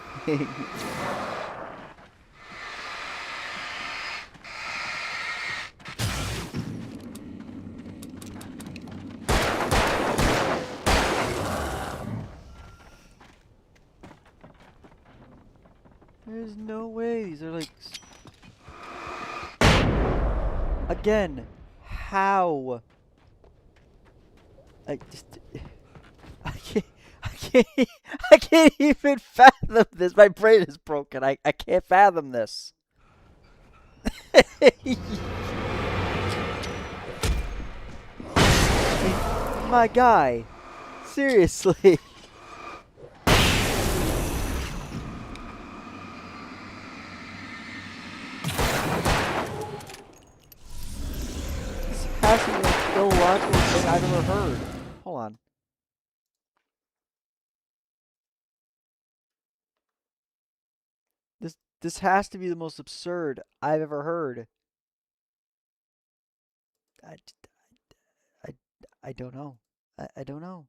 There's no way. These are like... Again, how? I can't even fathom this. My brain is broken. I can't fathom this. My guy. Seriously. This has to be the most illogical thing I've ever heard. Hold on. This has to be the most absurd I've ever heard. I don't know. I don't know.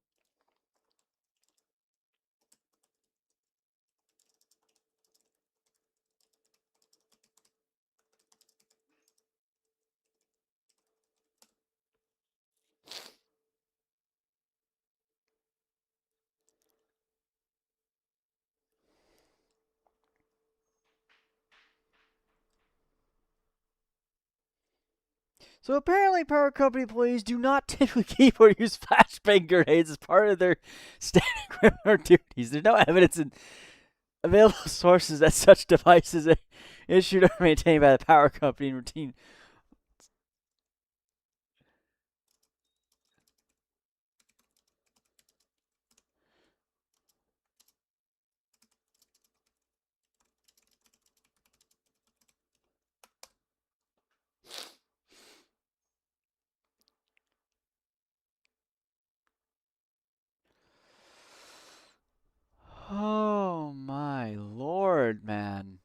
So apparently power company employees do not typically keep or use flashbang grenades as part of their standard criminal duties. There's no evidence in available sources that such devices are issued or maintained by the power company in routine. Oh my lord, man.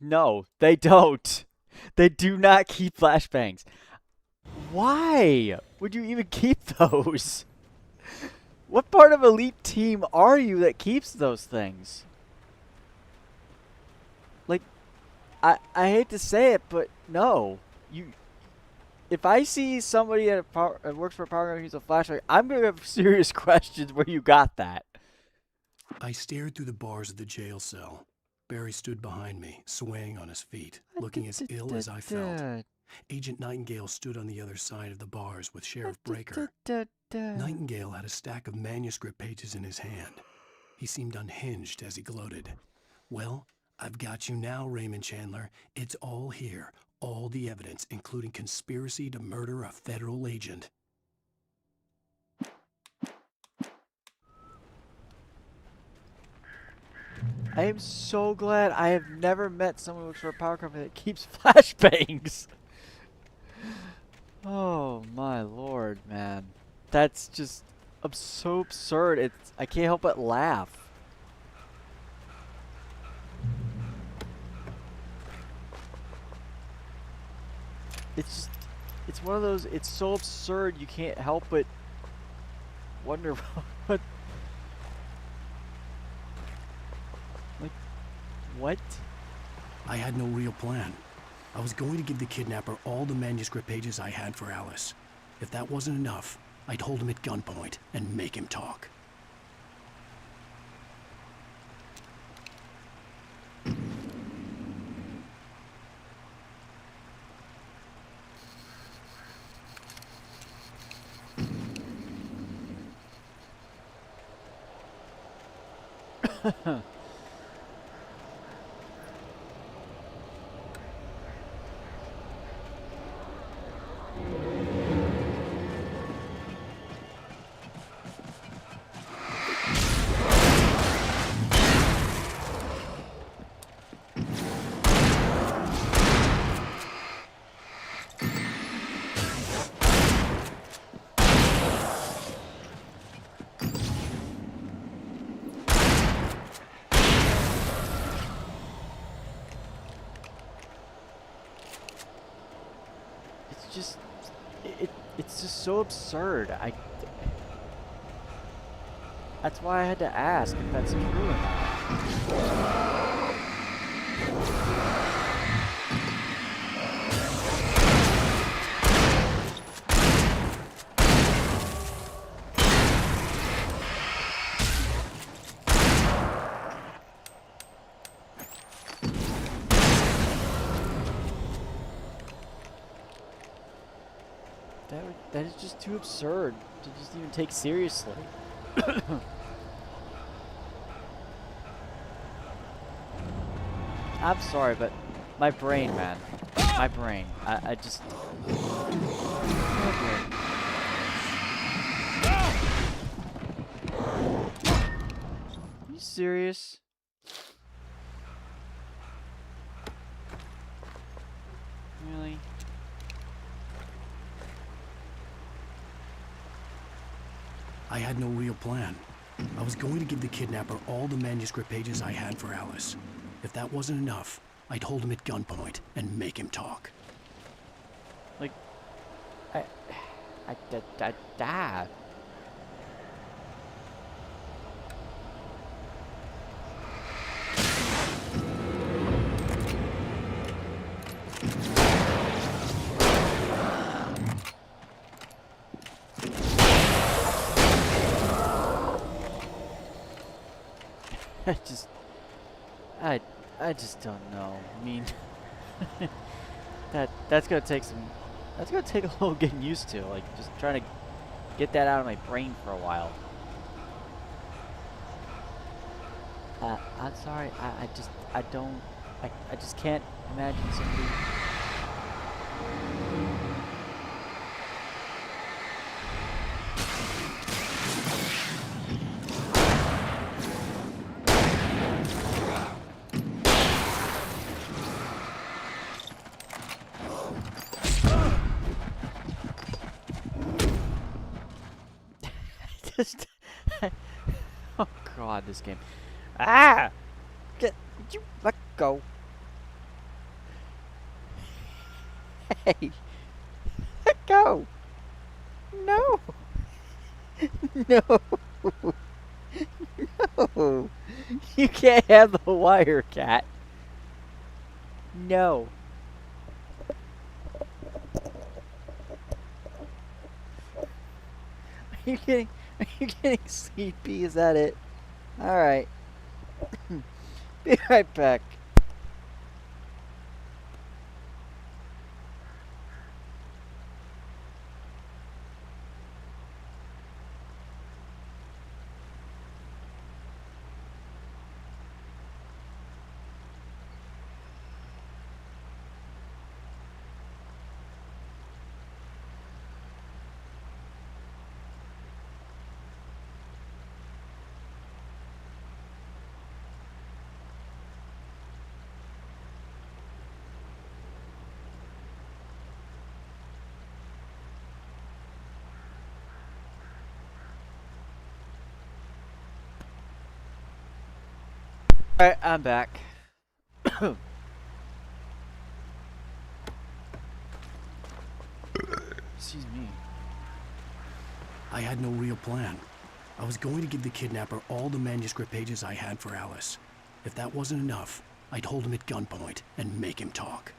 No, they don't. They do not keep flashbangs. Why would you even keep those? What part of elite team are you that keeps those things? Like, I hate to say it, but no. If I see somebody that works for a power company who's a flashbang, I'm gonna have serious questions where you got that. I stared through the bars of the jail cell. Barry stood behind me, swaying on his feet, looking as ill as I felt. Agent Nightingale stood on the other side of the bars with Sheriff Breaker. Nightingale had a stack of manuscript pages in his hand. He seemed unhinged as he gloated. Well, I've got you now, Raymond Chandler. It's all here. All the evidence, including conspiracy to murder a federal agent. I am so glad I have never met someone who works for a power company that keeps flashbangs. Oh my lord, man. That's just so absurd. I can't help but laugh. It's one of those, it's so absurd you can't help but wonder what. What? I had no real plan. I was going to give the kidnapper all the manuscript pages I had for Alice. If that wasn't enough, I'd hold him at gunpoint and make him talk. It's just so absurd. That's why I had to ask if that's true or not. that is just too absurd to just even take seriously. I'm sorry, but my brain, man. My brain. I just... My brain. Are you serious? Really? I had no real plan. I was going to give the kidnapper all the manuscript pages I had for Alice. If that wasn't enough, I'd hold him at gunpoint and make him talk. Like, I I just don't know. I mean, that's gonna take some. That's gonna take a little getting used to. Like just trying to get that out of my brain for a while. I'm sorry. I just can't imagine somebody. Oh God, this game. Ah! Get you let go. Hey, let go. No. No. No. You can't have the wire, cat. No. Are you getting sleepy? Is that it? Alright. Be right back. Alright, I'm back. Excuse me. I had no real plan. I was going to give the kidnapper all the manuscript pages I had for Alice. If that wasn't enough, I'd hold him at gunpoint and make him talk.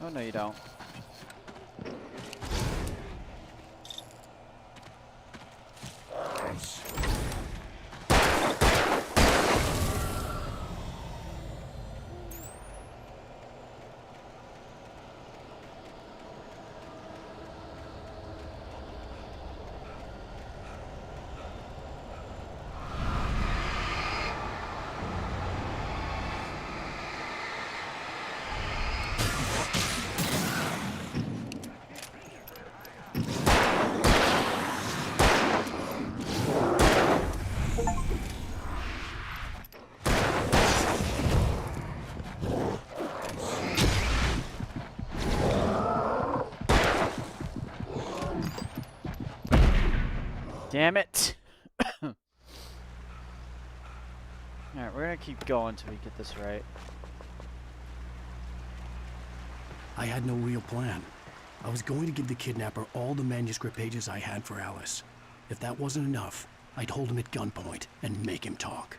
Oh, no, you don't. Damn it. Alright, we're gonna keep going till we get this right. I had no real plan. I was going to give the kidnapper all the manuscript pages I had for Alice. If that wasn't enough, I'd hold him at gunpoint and make him talk.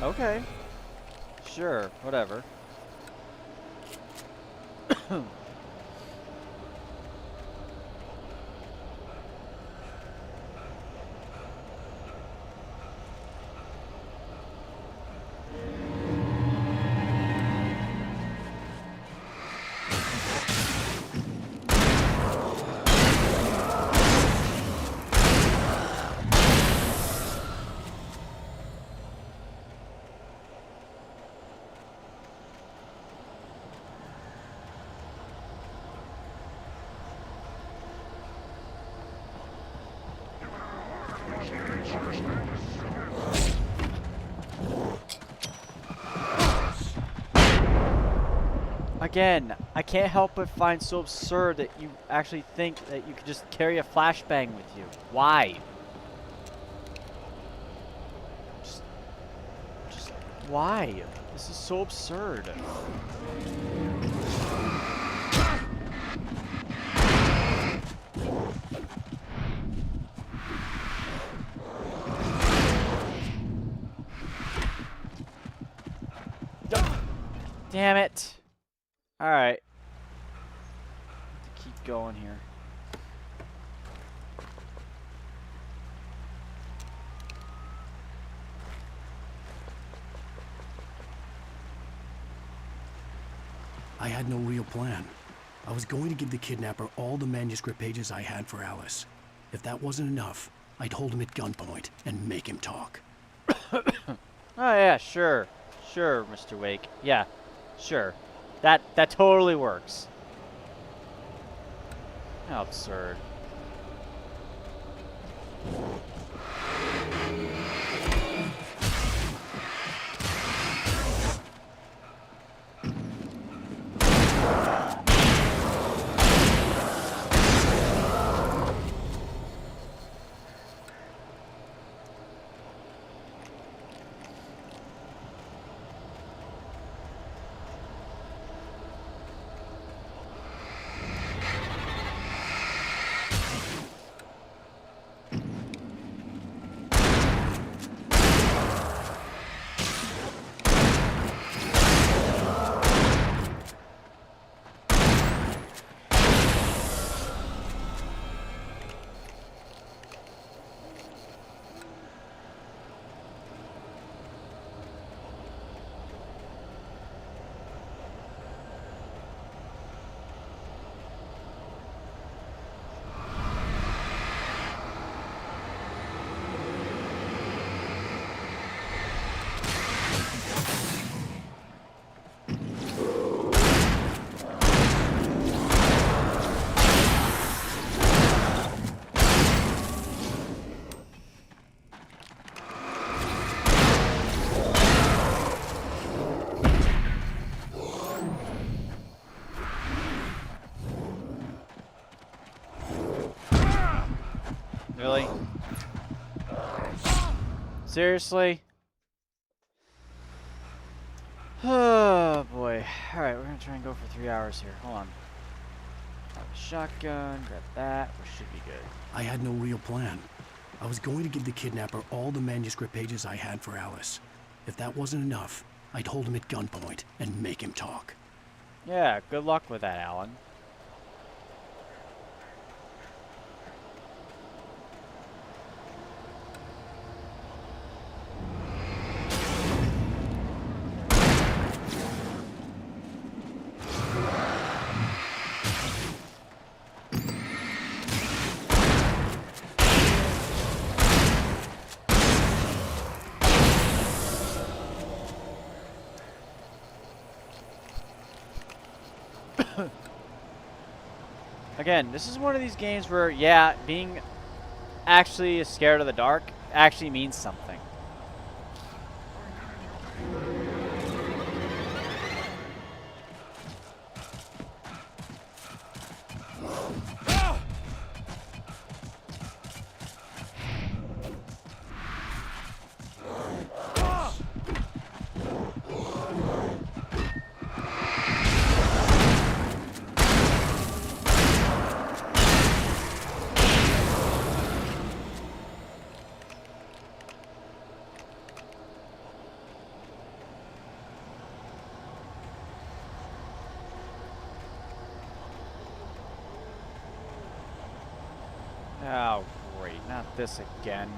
Okay. Sure, whatever. Again, I can't help but find so absurd that you actually think that you could just carry a flashbang with you. Why? Just why? This is so absurd. Damn it. Alright. Keep going here. I had no real plan. I was going to give the kidnapper all the manuscript pages I had for Alice. If that wasn't enough, I'd hold him at gunpoint and make him talk. Oh yeah, sure. Sure, Mr. Wake. Yeah, sure. That totally works. How absurd. Really? Seriously? Oh boy. Alright, we're gonna try and go for 3 hours here. Hold on. Grab a shotgun, grab that. We should be good. I had no real plan. I was going to give the kidnapper all the manuscript pages I had for Alice. If that wasn't enough, I'd hold him at gunpoint and make him talk. Yeah, good luck with that, Alan. Again, this is one of these games where, yeah, being actually scared of the dark actually means something. Oh, great. Not this again.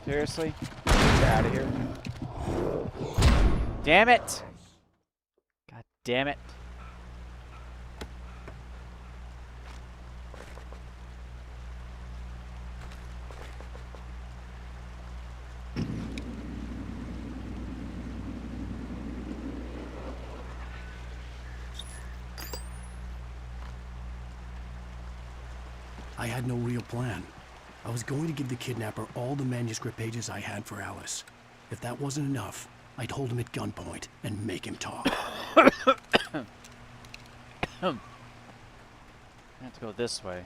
Seriously? Get out of here. Damn it! God damn it. I had no real plan. I was going to give the kidnapper all the manuscript pages I had for Alice. If that wasn't enough, I'd hold him at gunpoint and make him talk. I have to go this way.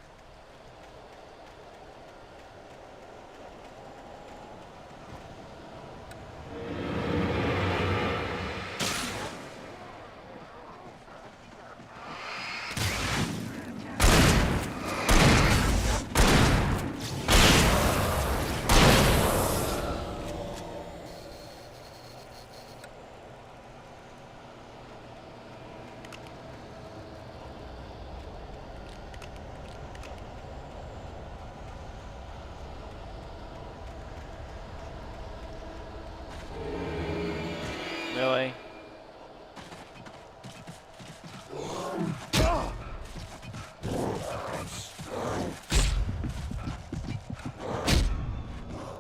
Really?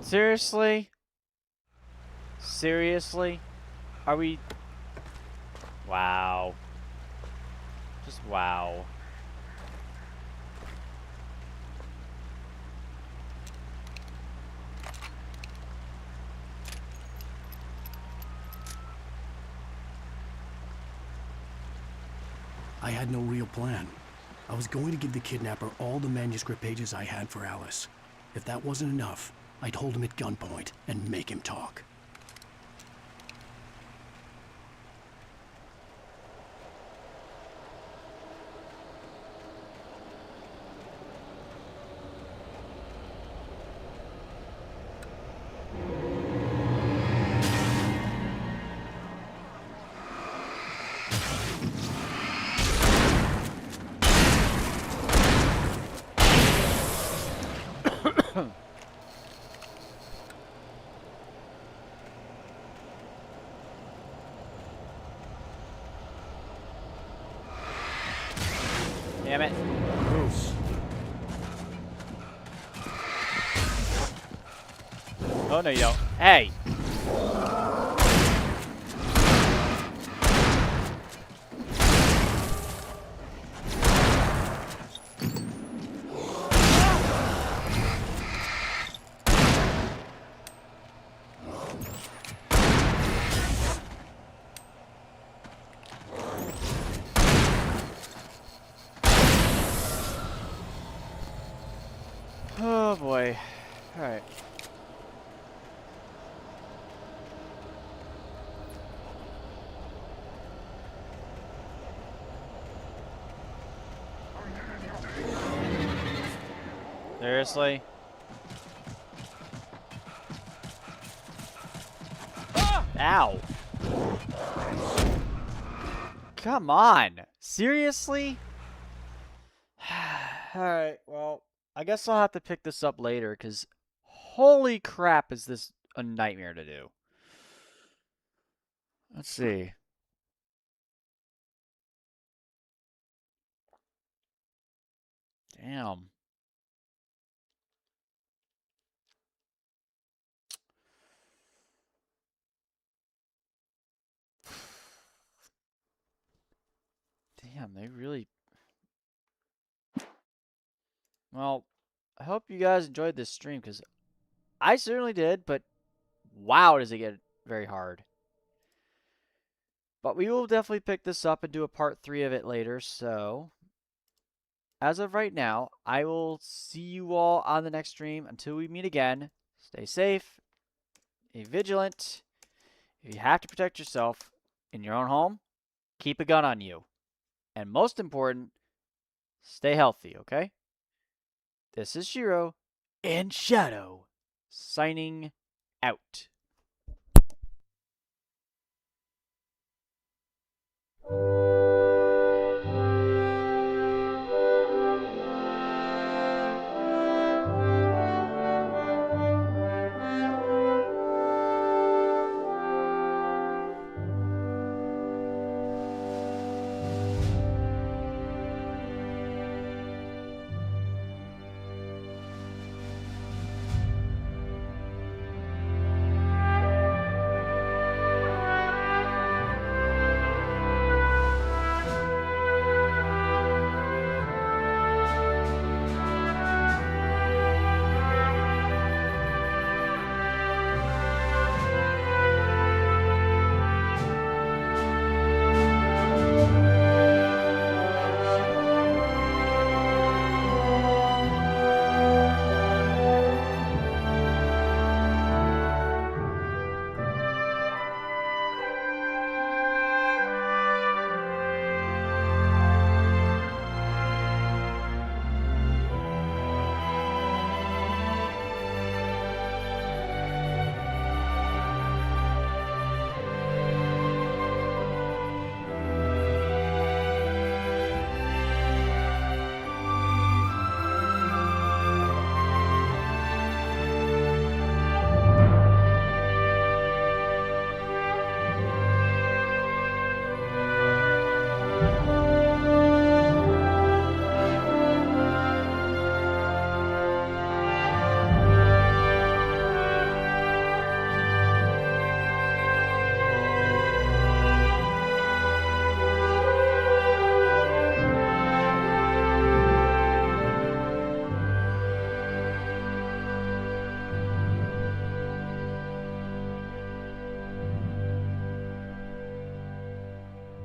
Seriously? Seriously? Are we... Wow. Just wow. I had no real plan. I was going to give the kidnapper all the manuscript pages I had for Alice. If that wasn't enough, I'd hold him at gunpoint and make him talk. Damn it. Bruce. Oh, no, you don't. Hey! Oh boy. Alright. Seriously? Ow. Come on. Seriously? Alright, well, I guess I'll have to pick this up later, because holy crap is this a nightmare to do. Let's see. Damn. Damn, they really... Well, I hope you guys enjoyed this stream, because I certainly did, but wow, does it get very hard. But we will definitely pick this up and do a part 3 of it later, so... As of right now, I will see you all on the next stream. Until we meet again, stay safe, be vigilant. If you have to protect yourself in your own home, keep a gun on you. And most important, stay healthy, okay? This is Shiro and Shadow signing out.